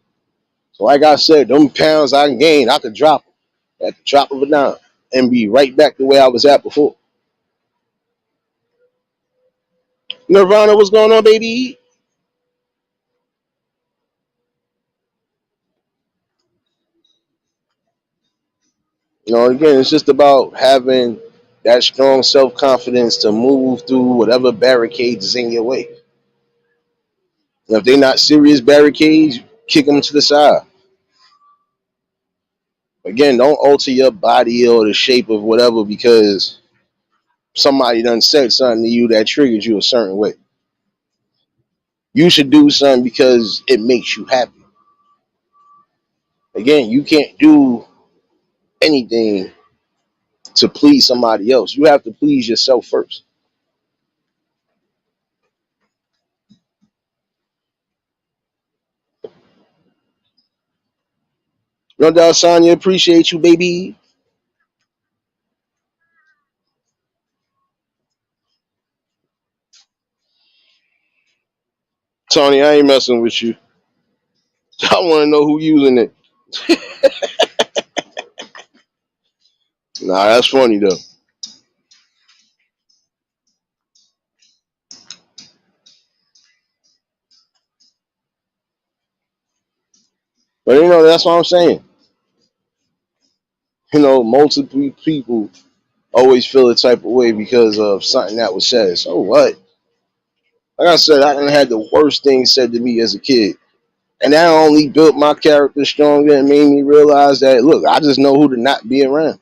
So like I said, them pounds I gained, I could drop them at the drop of a dime and be right back the way I was at before. Nirvana, what's going on, baby? You know, again, it's just about having that strong self confidence to move through whatever barricades is in your way. And if they're not serious barricades, kick them to the side. Again, don't alter your body or the shape of whatever because somebody done said something to you that triggered you a certain way. You should do something because it makes you happy. Again, you can't do anything to please somebody else. You have to please yourself first. No doubt, Sonya, appreciate you, baby. Tony, I ain't messing with you. I want to know who using it. Nah, that's funny though. But that's what I'm saying. Multiple people always feel a type of way because of something that was said. So what? Like I said, I done had the worst things said to me as a kid. And that only built my character stronger and made me realize that, look, I just know who to not be around.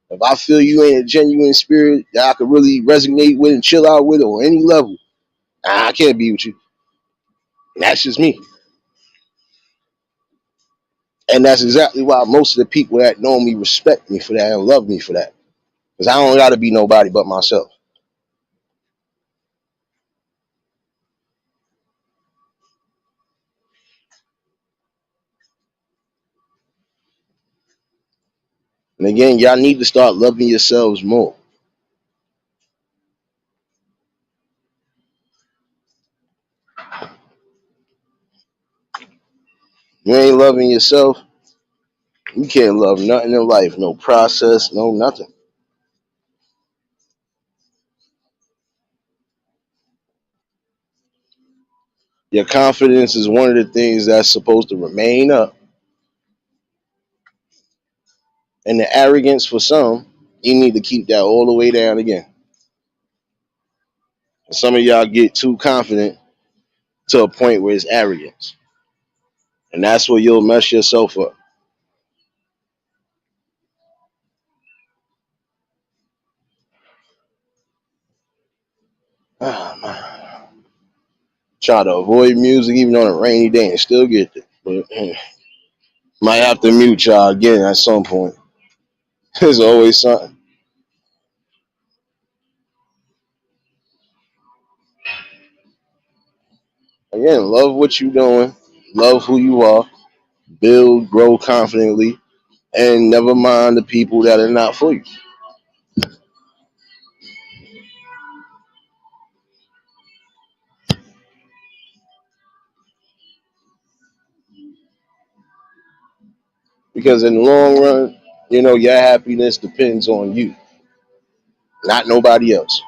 If I feel you ain't a genuine spirit that I could really resonate with and chill out with on any level, I can't be with you. And that's just me. And that's exactly why most of the people that know me respect me for that and love me for that. Because I don't got to be nobody but myself. And again, y'all need to start loving yourselves more. You ain't loving yourself, you can't love nothing in life. No process, no nothing. Your confidence is one of the things that's supposed to remain up. And the arrogance for some, you need to keep that all the way down again. Some of y'all get too confident to a point where it's arrogance. And that's where you'll mess yourself up. Ah, man. Try to avoid music even on a rainy day and still get it. But might have to mute y'all again at some point. There's always something. Again, love what you're doing, love who you are, build, grow confidently, and never mind the people that are not for you. Because in the long run, your happiness depends on you, not nobody else.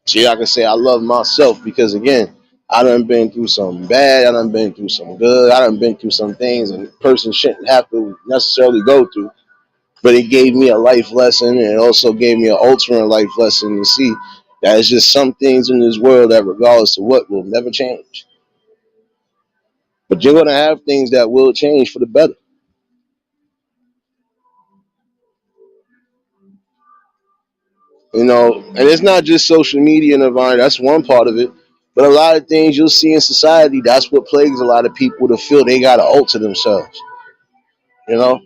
See, I can say I love myself because again, I done been through some bad, I done been through some good, I done been through some things and a person shouldn't have to necessarily go through. But it gave me a life lesson and it also gave me an alternate life lesson to see that it's just some things in this world that regardless of what will never change. But you're gonna have things that will change for the better. And it's not just social media and environment, that's one part of it. But a lot of things you'll see in society, that's what plagues a lot of people to feel they gotta alter themselves. You know?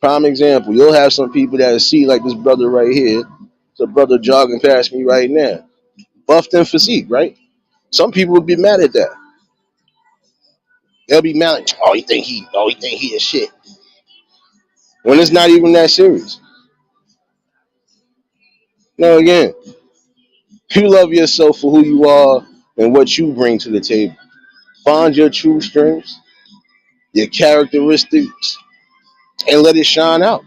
Prime example, you'll have some people that see like this brother right here. It's a brother jogging past me right now. Buffed and physique, right? Some people would be mad at that. They'll be mad like, he is shit. When it's not even that serious. No, again, you love yourself for who you are and what you bring to the table. Find your true strengths, your characteristics, and let it shine out.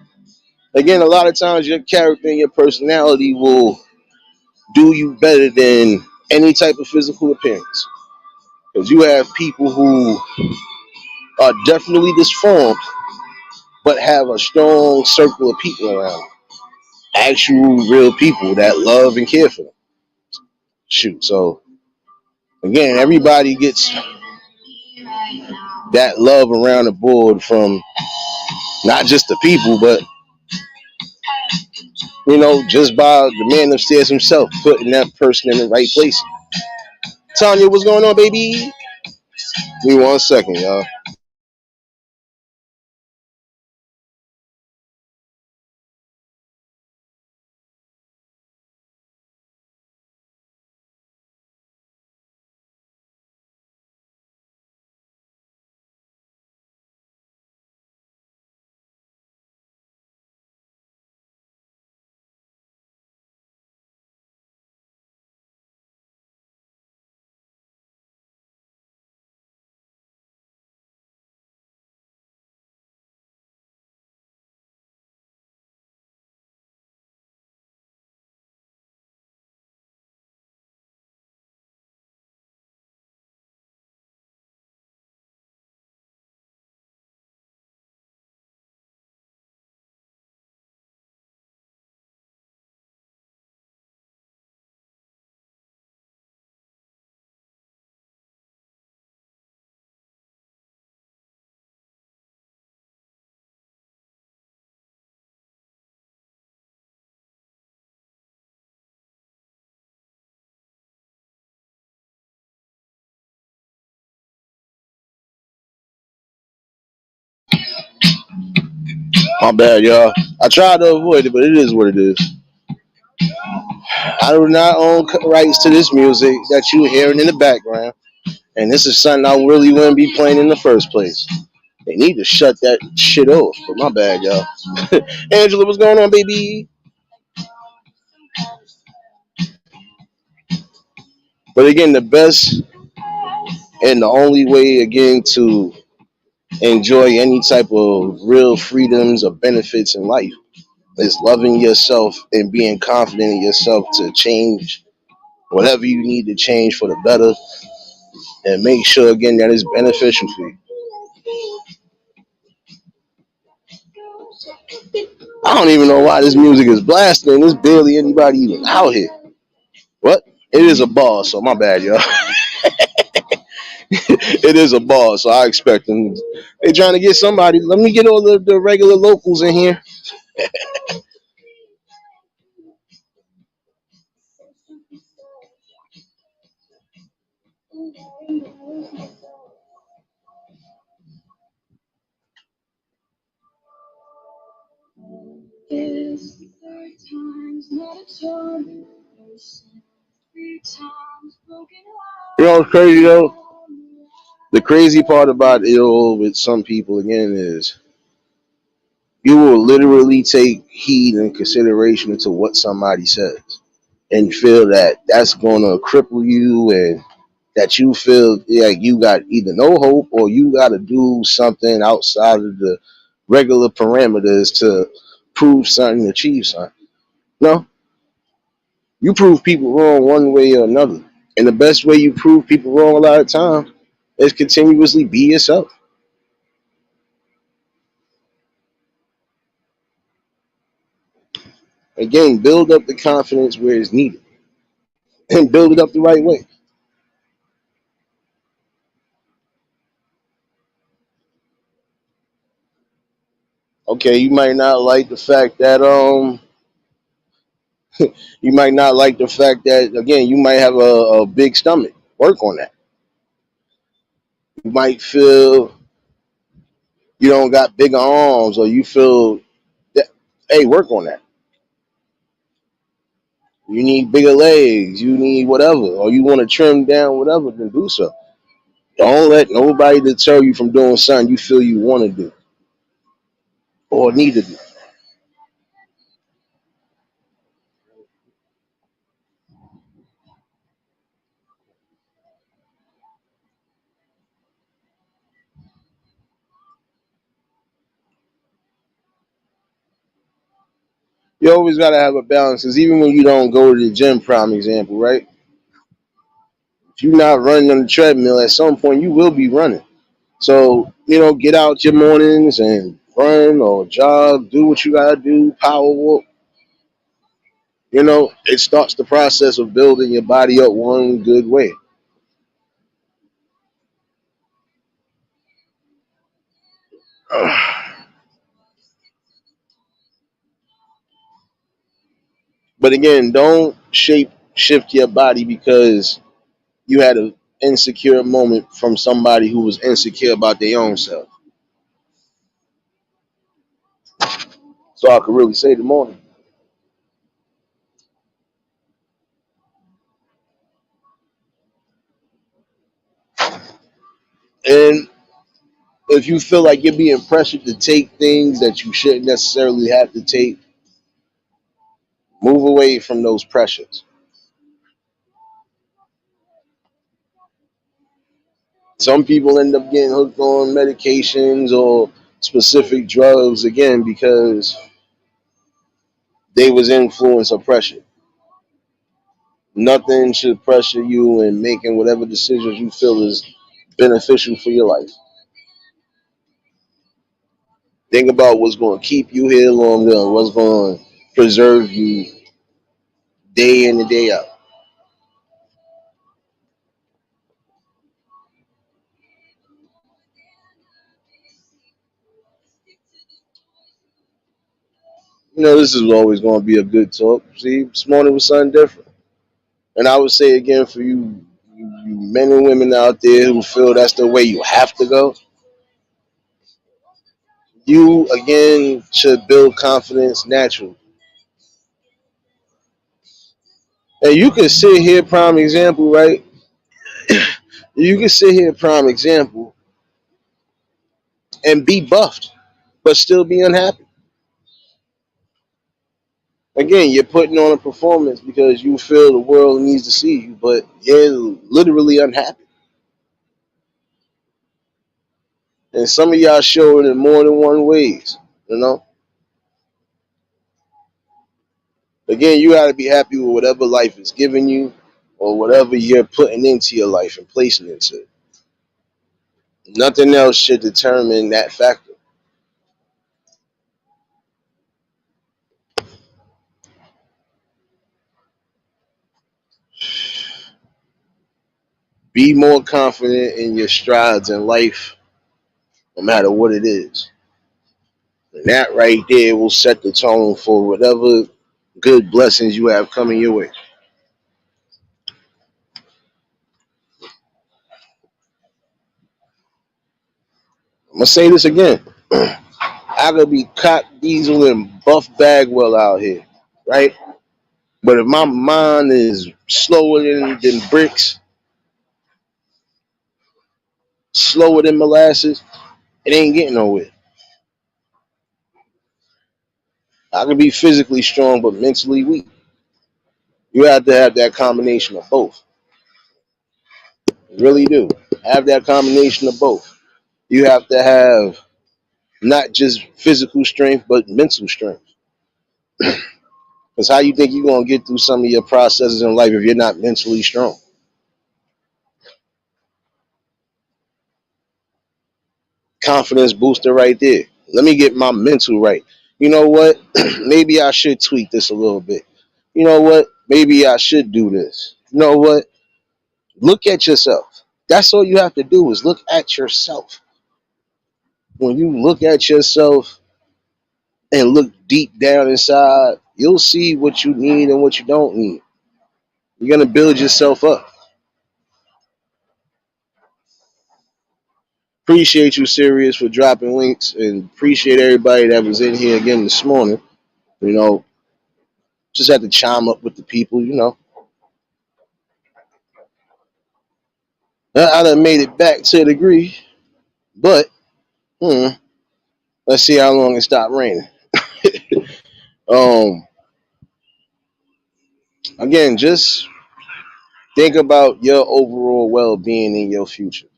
Again, a lot of times your character and your personality will do you better than any type of physical appearance. Because you have people who are definitely disformed, but have a strong circle of people around them. Actual, real people that love and care for them. Shoot, so again, everybody gets that love around the board from Not just the people, but just by the man upstairs himself putting that person in the right place. Tanya, what's going on, baby? Give me 1 second, y'all. My bad, y'all. I tried to avoid it, but it is what it is. I do not own rights to this music that you hearing in the background, and this is something I really wouldn't be playing in the first place. They need to shut that shit off. But my bad, y'all. Angela, what's going on, baby? But again, the best and the only way again to enjoy any type of real freedoms or benefits in life is loving yourself and being confident in yourself to change whatever you need to change for the better and make sure again that it's beneficial for you. I don't even know why this music is blasting. There's barely anybody even out here. What? It is a bar, so my bad, y'all. It is a bar, so I expect them. They trying to get somebody. Let me get all the regular locals in here. You know what's crazy though? The crazy part about it all with some people again is you will literally take heed and consideration to what somebody says and feel that that's going to cripple you and that you feel like you got either no hope or you got to do something outside of the regular parameters to prove something, achieve something. No, you prove people wrong one way or another. And the best way you prove people wrong a lot of times is continuously be yourself. Again, build up the confidence where it's needed and build it up the right way. Okay, you might not like the fact that you might not like the fact that again you might have a big stomach. Work on that. You might feel you don't got bigger arms or you feel that hey, work on that. You need bigger legs, you need whatever, or you want to trim down whatever, then do so. Don't let nobody deter you from doing something you feel you want to do or need to do. You always gotta have a balance, because even when you don't go to the gym, prime example, right? If you're not running on the treadmill, at some point you will be running. So, get out your mornings and run or jog, do what you gotta do, power walk. It starts the process of building your body up one good way. But again, don't shape shift your body because you had an insecure moment from somebody who was insecure about their own self. So I could really say the morning. And if you feel like you're being pressured to take things that you shouldn't necessarily have to take, move away from those pressures. Some people end up getting hooked on medications or specific drugs again because they was influenced or pressure. Nothing should pressure you in making whatever decisions you feel is beneficial for your life. Think about what's going to keep you here longer and what's going to preserve you day in and day out. This is always going to be a good talk. See, this morning was something different. And I would say again for you men and women out there who feel that's the way you have to go, you again should build confidence naturally. And you can sit here, prime example, right? You can sit here, prime example, and be buffed, but still be unhappy. Again, you're putting on a performance because you feel the world needs to see you, but you're literally unhappy. And some of y'all show it in more than one ways. You know, again, you got to be happy with whatever life is giving you, or whatever you're putting into your life and placing into it. Nothing else should determine that factor. Be more confident in your strides in life, no matter what it is. And that right there will set the tone for whatever good blessings you have coming your way. I'm gonna say this again. I could be cock diesel and buff bagwell out here, right? But if my mind is slower than bricks, slower than molasses, it ain't getting nowhere. I could be physically strong but mentally weak. You have to have that combination of both. You really do. Have that combination of both. You have to have not just physical strength but mental strength. Because how you think you're gonna get through some of your processes in life if you're not mentally strong? Confidence booster right there. Let me get my mental right. You know what? Maybe I should tweak this a little bit. You know what? Maybe I should do this. You know what? Look at yourself. That's all you have to do is look at yourself. When you look at yourself and look deep down inside, you'll see what you need and what you don't need. You're gonna build yourself up. Appreciate you, Sirius, for dropping links, and appreciate everybody that was in here again this morning. You know, just had to chime up with the people. I done made it back to a degree, but hmm, let's see how long it stopped raining. Um, Again, just think about your overall well-being in your future.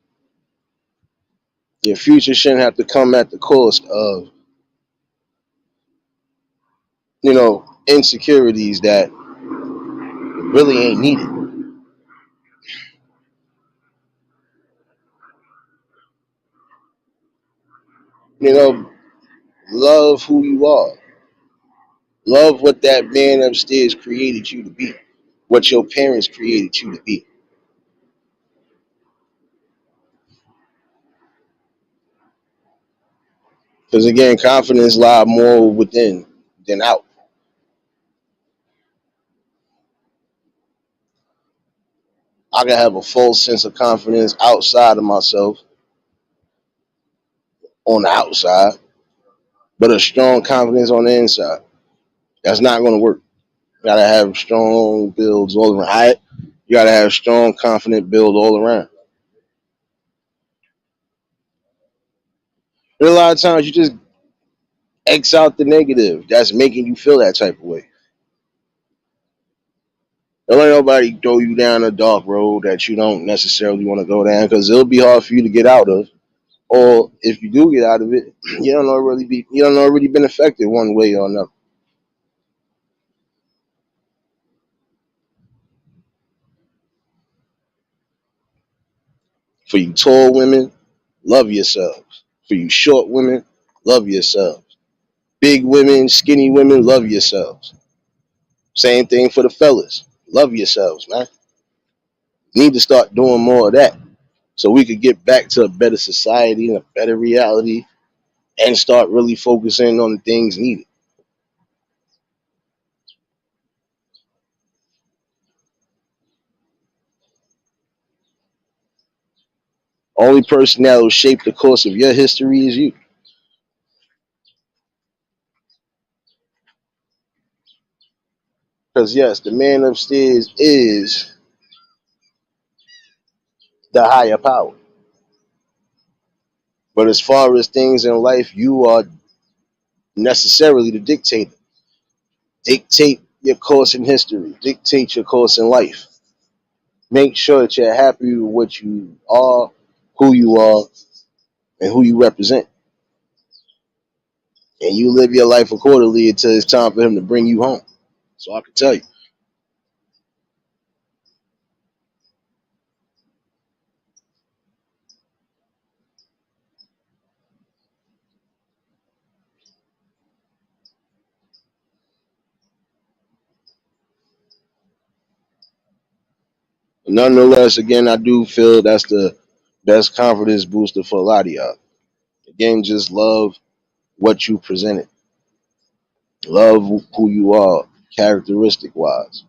Your future shouldn't have to come at the cost of insecurities that really ain't needed. You know, love who you are. Love what that man upstairs created you to be. What your parents created you to be. Because again, confidence lies more within than out. I can have a false sense of confidence outside of myself on the outside, but a strong confidence on the inside. That's not going to work. You gotta have strong builds all around. You gotta have strong, confident build all around. And a lot of times you just X out the negative that's making you feel that type of way. Don't let nobody throw you down a dark road that you don't necessarily want to go down because it'll be hard for you to get out of. Or if you do get out of it, you don't already been affected one way or another. For you tall women, love yourselves. For you short women, love yourselves. Big women, skinny women, love yourselves. Same thing for the fellas. Love yourselves, man. Need to start doing more of that so we could get back to a better society and a better reality and start really focusing on the things needed. Only person that will shape the course of your history is you. Because yes, the man upstairs is the higher power. But as far as things in life, you are necessarily the dictator. Dictate your course in history. Dictate your course in life. Make sure that you're happy with what you are, who you are, and who you represent. And you live your life accordingly until it's time for him to bring you home. So I can tell you. Nonetheless, again, I do feel that's the best confidence booster for a lot of y'all. Again, just love what you presented. Love who you are, characteristic wise.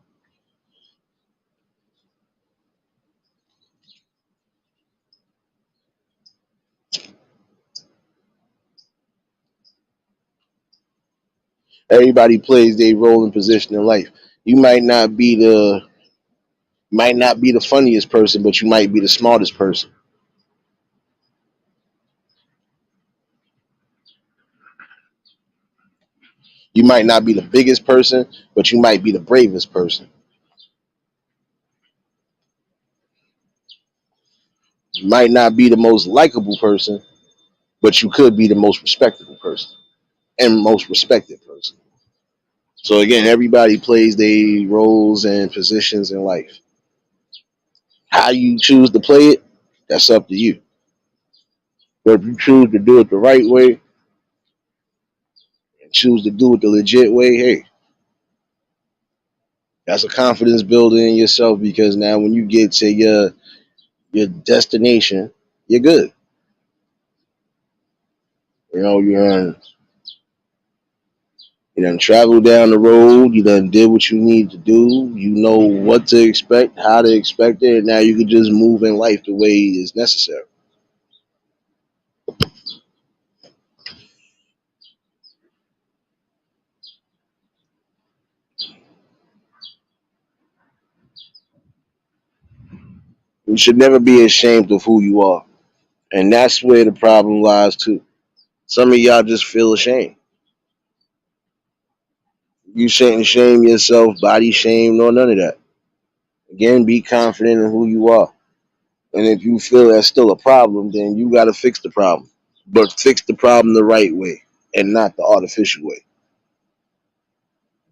Everybody plays their role and position in life. You might not be the funniest person, but you might be the smartest person. You might not be the biggest person, but you might be the bravest person. You might not be the most likable person, but you could be the most respectable person and most respected person. So again, everybody plays their roles and positions in life. How you choose to play it, that's up to you. But if you choose to do it the right way and choose to do it the legit way, hey, that's a confidence builder in yourself because now when you get to your destination, you're good. You know, you done traveled down the road, you done did what you need to do, you know what to expect, how to expect it, and now you can just move in life the way is necessary. You should never be ashamed of who you are. And that's where the problem lies too. Some of y'all just feel ashamed. You shouldn't shame yourself, body shame, nor none of that. Again, be confident in who you are. And if you feel that's still a problem, then you got to fix the problem. But fix the problem the right way and not the artificial way.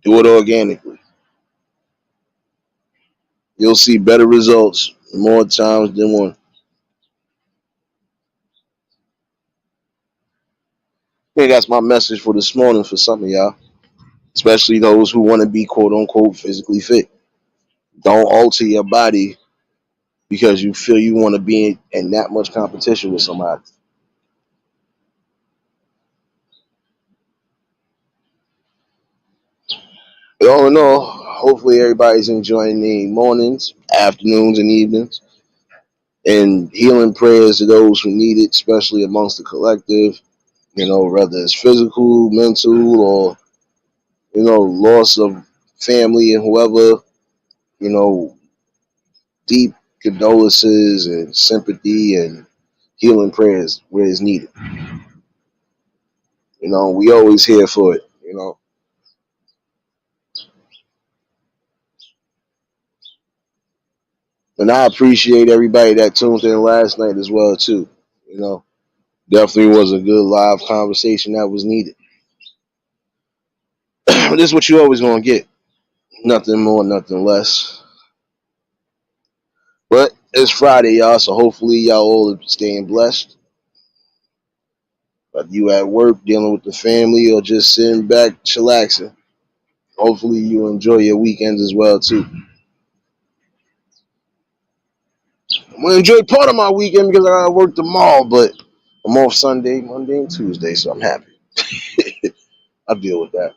Do it organically. You'll see better results more times than one. I think that's my message for this morning for some of y'all, especially those who want to be quote unquote physically fit. Don't alter your body because you feel you want to be in that much competition with somebody. All in all, Hopefully, everybody's enjoying the mornings, afternoons, and evenings, and healing prayers to those who need it, especially amongst the collective. Whether it's physical, mental, or loss of family and whoever. You know, deep condolences and sympathy and healing prayers where it's needed. We always here for it. And I appreciate everybody that tuned in last night as well too. You know, Definitely was a good live conversation that was needed. This is what you always gonna get. Nothing more, nothing less. But it's Friday, y'all, so hopefully y'all all are staying blessed. Whether you at work, dealing with the family, or just sitting back, chillaxing. Hopefully you enjoy your weekends as well too. I'm gonna enjoy part of my weekend because I gotta work tomorrow, but I'm off Sunday, Monday, and Tuesday, so I'm happy. I deal with that.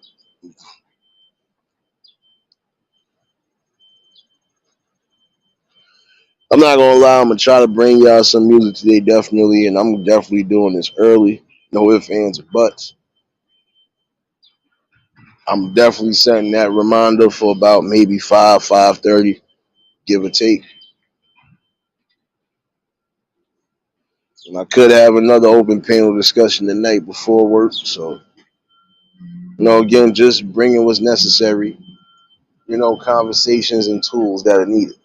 I'm not gonna lie, I'm gonna try to bring y'all some music today, definitely, and I'm definitely doing this early. No ifs, ands, or buts. I'm definitely setting that reminder for about maybe 5:30, give or take. And I could have another open panel discussion the night before work, so again, just bringing what's necessary. Conversations and tools that are needed.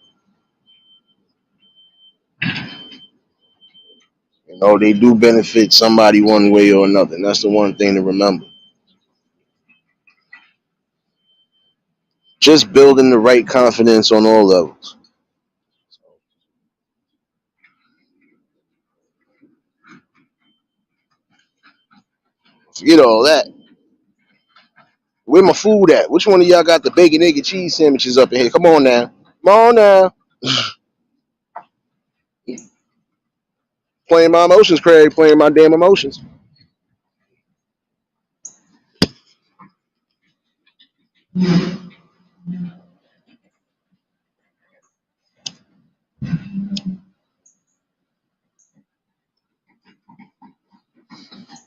They do benefit somebody one way or another, and that's the one thing to remember. Just building the right confidence on all levels. Forget all that. Where my food at? Which one of y'all got the bacon, egg, and cheese sandwiches up in here? Come on now. Come on now. Playing my emotions, Craig. Playing my damn emotions.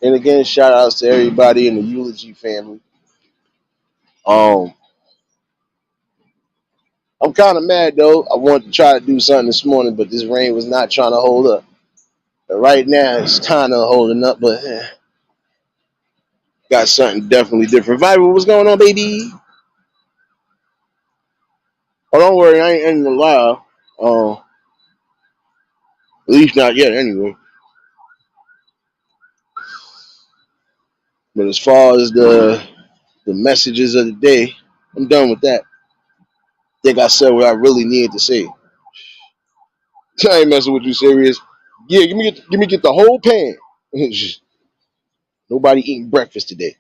And again, shout outs to everybody in the Eulogy family. Um, I'm kind of mad though. I wanted to try to do something this morning, but this rain was not trying to hold up. But right now, it's kind of holding up, but got something definitely different. Viral, what's going on, baby? Oh, don't worry, I ain't gonna lie. At least not yet, anyway. But as far as the messages of the day, I'm done with that. I think I said what I really needed to say. I ain't messing with you, serious. Yeah, give me the whole pan. Nobody eating breakfast today.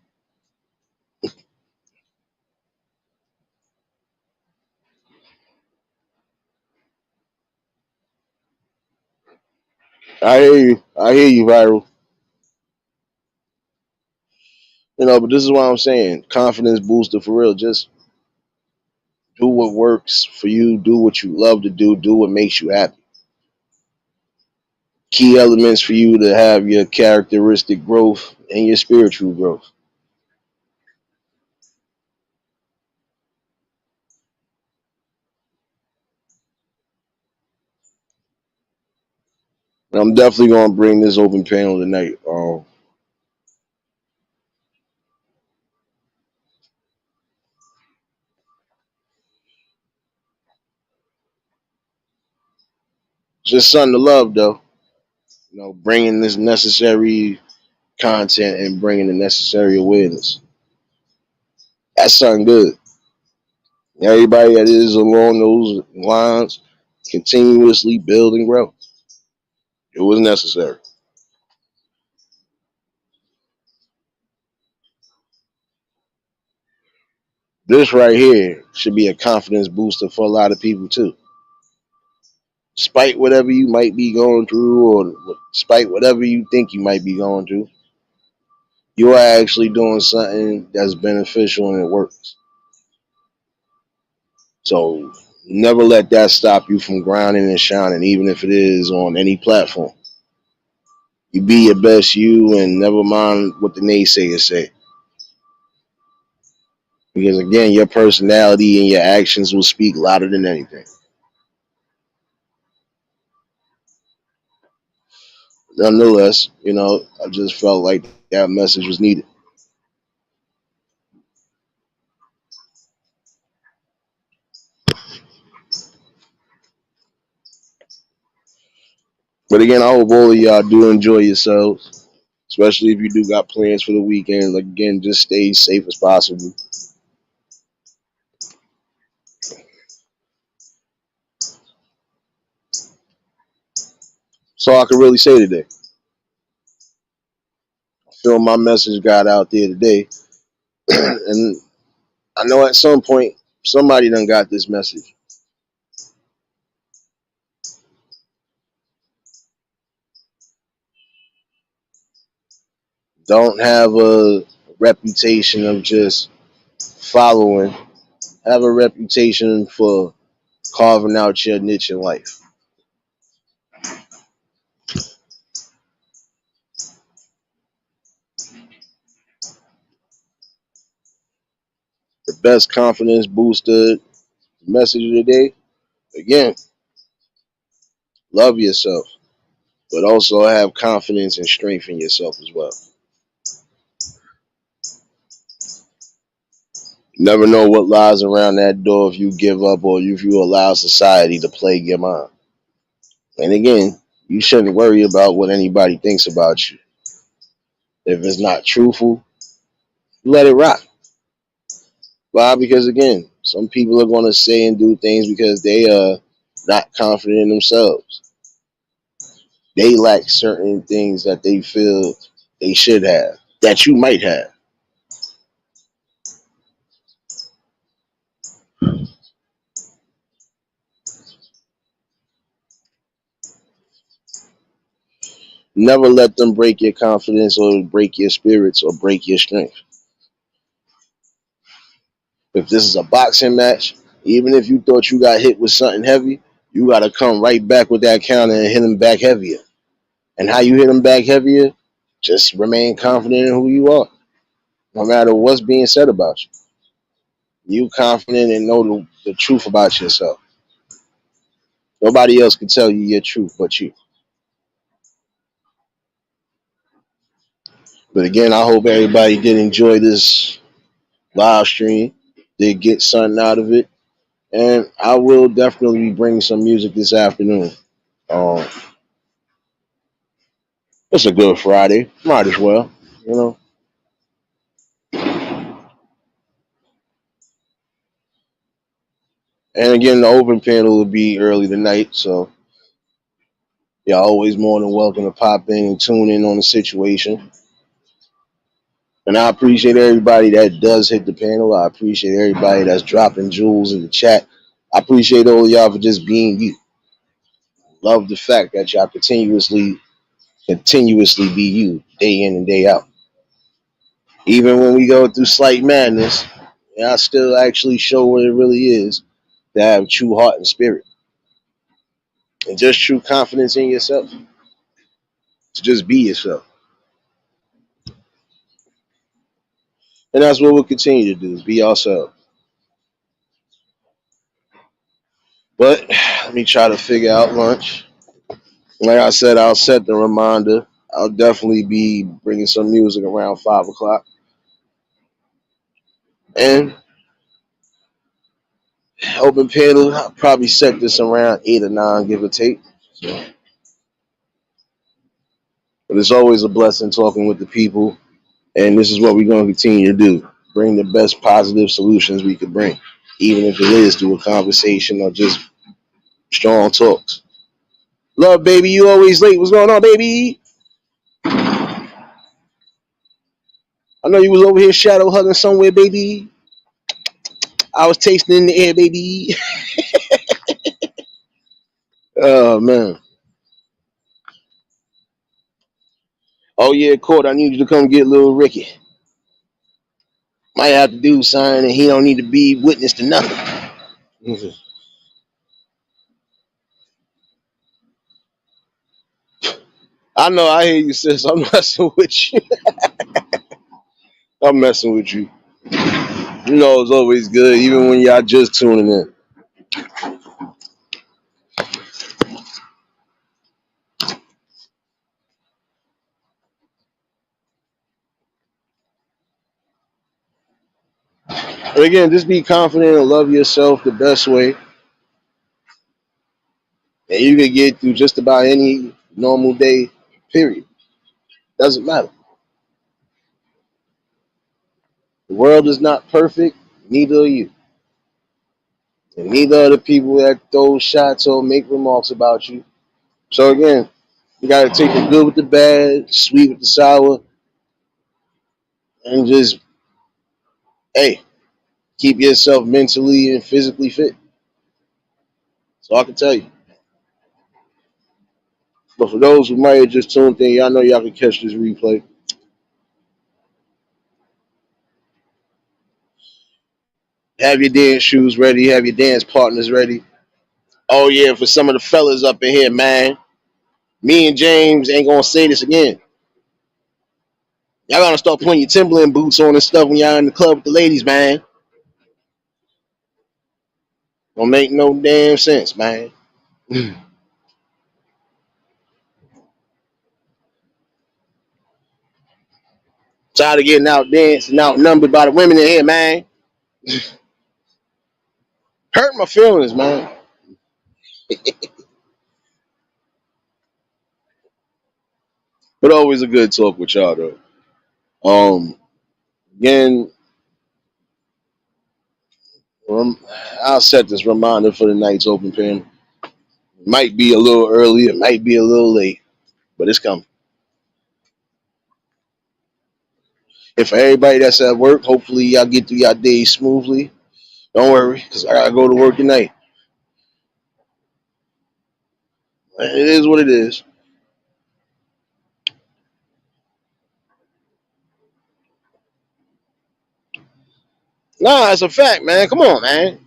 I hear you. I hear you, viral. But this is what I'm saying. Confidence booster for real. Just do what works for you. Do what you love to do. Do what makes you happy. Key elements for you to have your characteristic growth and your spiritual growth. And I'm definitely gonna bring this open panel tonight. Just something to love, though. Bringing this necessary content and bringing the necessary awareness. That's something good. Everybody that is along those lines continuously build and grow. It was necessary. This right here should be a confidence booster for a lot of people too. Despite whatever you might be going through, or despite whatever you think you might be going through, you are actually doing something that's beneficial and it works. So never let that stop you from grinding and shining, even if it is on any platform. You be your best you and never mind what the naysayers say. Because again, your personality and your actions will speak louder than anything. Nonetheless, I just felt like that message was needed. But again, I hope all of y'all do enjoy yourselves, especially if you do got plans for the weekend. Like, again, just stay safe as possible. So I can really say today. I feel my message got out there today. And I know at some point somebody done got this message. Don't have a reputation of just following. Have a reputation for carving out your niche in life. The best confidence booster message of the day. Again, love yourself, but also have confidence and strength in yourself as well. Never know what lies around that door if you give up or if you allow society to plague your mind. And again, you shouldn't worry about what anybody thinks about you. If it's not truthful, let it rock. Why? Because again, some people are going to say and do things because they are not confident in themselves. They lack certain things that they feel they should have, that you might have. Never let them break your confidence or break your spirits or break your strength. If this is a boxing match, even if you thought you got hit with something heavy, you got to come right back with that counter and hit them back heavier. And how you hit them back heavier, just remain confident in who you are, no matter what's being said about you. You confident and know the truth about yourself. Nobody else can tell you your truth but you. But again, I hope everybody did enjoy this live stream, did get something out of it. And I will definitely be bringing some music this afternoon. Um, it's a good Friday. Might as well, you know. And again, the open panel will be early tonight, so y'all always more than welcome to pop in and tune in on the situation. And I appreciate everybody that does hit the panel. I appreciate everybody that's dropping jewels in the chat. I appreciate all of y'all for just being you. Love the fact that y'all continuously be you, day in and day out. Even when we go through slight madness, I still actually show what it really is to have true heart and spirit. And just true confidence in yourself. To just be yourself. And that's what we'll continue to do, is be ourselves. But let me try to figure out lunch. Like I said, I'll set the reminder. I'll definitely be bringing some music around 5 o'clock. And open panel, I'll probably set this around 8 or 9, give or take. So, but it's always a blessing talking with the people. And this is what we're going to continue to do. Bring the best positive solutions we could bring. Even if it is through a conversation or just strong talks. Love, baby, you always late. What's going on, baby? I know you was over here shadow hugging somewhere, baby. I was tasting in the air, baby. Oh, man. Oh, yeah, Court, I need you to come get little Ricky. Might have to do something and he don't need to be witness to nothing. I know, I hear you, sis. I'm messing with you. I'm messing with you. You know, it's always good, even when y'all just tuning in. But again, just be confident and love yourself the best way, and you can get through just about any normal day. Period. Doesn't matter. The world is not perfect. Neither are you, and neither are the people that throw shots or make remarks about you. So again, you got to take the good with the bad, sweet with the sour, and just hey, keep yourself mentally and physically fit. So I can tell you. But for those who might have just tuned in, y'all know y'all can catch this replay. Have your dance shoes ready. Have your dance partners ready. Oh yeah, for some of the fellas up in here, man. Me and James ain't gonna say this again. Y'all gotta start putting your Timberland boots on and stuff when y'all in the club with the ladies, man. Don't make no damn sense, man. Tired of getting out danced and outnumbered by the women in here, man. Hurt my feelings, man. But always a good talk with y'all though. Again, I'll set this reminder for the night's open pen. It might be a little early, it might be a little late, but it's coming. And for everybody that's at work, hopefully y'all get through your day smoothly. Don't worry, because I gotta go to work tonight. It is what it is. Nah, it's a fact, man. Come on, man.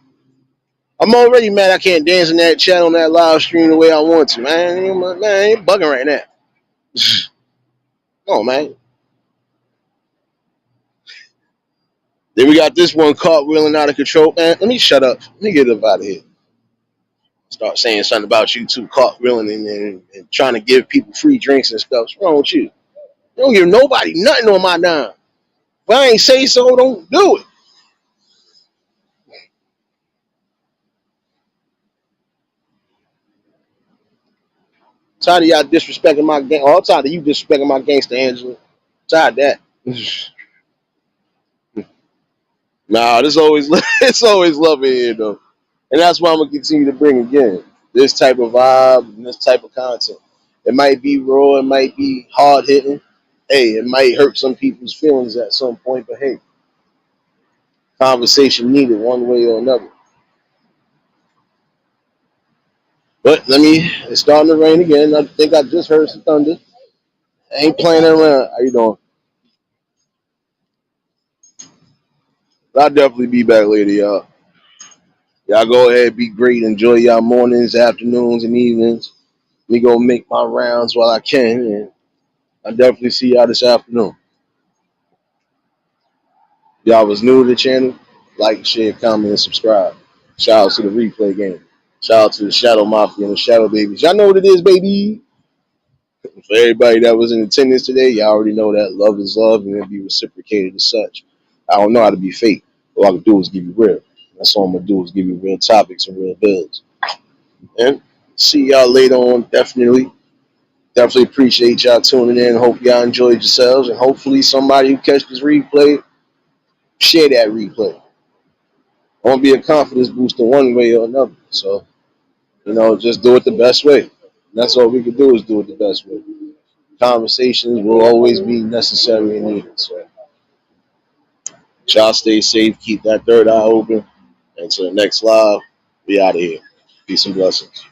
I'm already mad I can't dance in that chat on that live stream the way I want to, man. Man, I ain't bugging right now. Come on, man. Then we got this one cartwheeling out of control, man. Let me shut up. Let me get up out of here. Start saying something about you too, cartwheeling and trying to give people free drinks and stuff. What's wrong with you? You don't give nobody nothing on my dime. If I ain't say so, don't do it. Tired of y'all disrespecting my gang. Oh, I'm tired of you disrespecting my gangster, Angela. Tired of that. Nah, this always it's always love in here though, and that's why I'm gonna continue to bring again this type of vibe and this type of content. It might be raw, it might be hard hitting. Hey, it might hurt some people's feelings at some point, but hey, conversation needed one way or another. But it's starting to rain again. I think I just heard some thunder. I ain't playing around. How you doing? But I'll definitely be back later, y'all. Y'all go ahead, be great. Enjoy y'all mornings, afternoons, and evenings. Me go make my rounds while I can, and I'll definitely see y'all this afternoon. Y'all was new to the channel, like, share, comment, and subscribe. Shout out to the replay game. Shout out to the Shadow Mafia and the Shadow Babies. Y'all know what it is, baby. For everybody that was in attendance today, y'all already know that love is love and it'll be reciprocated as such. I don't know how to be fake. All I can do is give you real. That's all I'm gonna do is give you real topics and real bills. And see y'all later on, definitely. Definitely appreciate y'all tuning in. Hope y'all enjoyed yourselves, and hopefully somebody who catch this replay share that replay. I want to be a confidence booster one way or another. So just do it the best way. That's all we can do is do it the best way. Conversations will always be necessary and needed. So y'all stay safe, keep that third eye open. Until the next live, we out of here. Peace and blessings.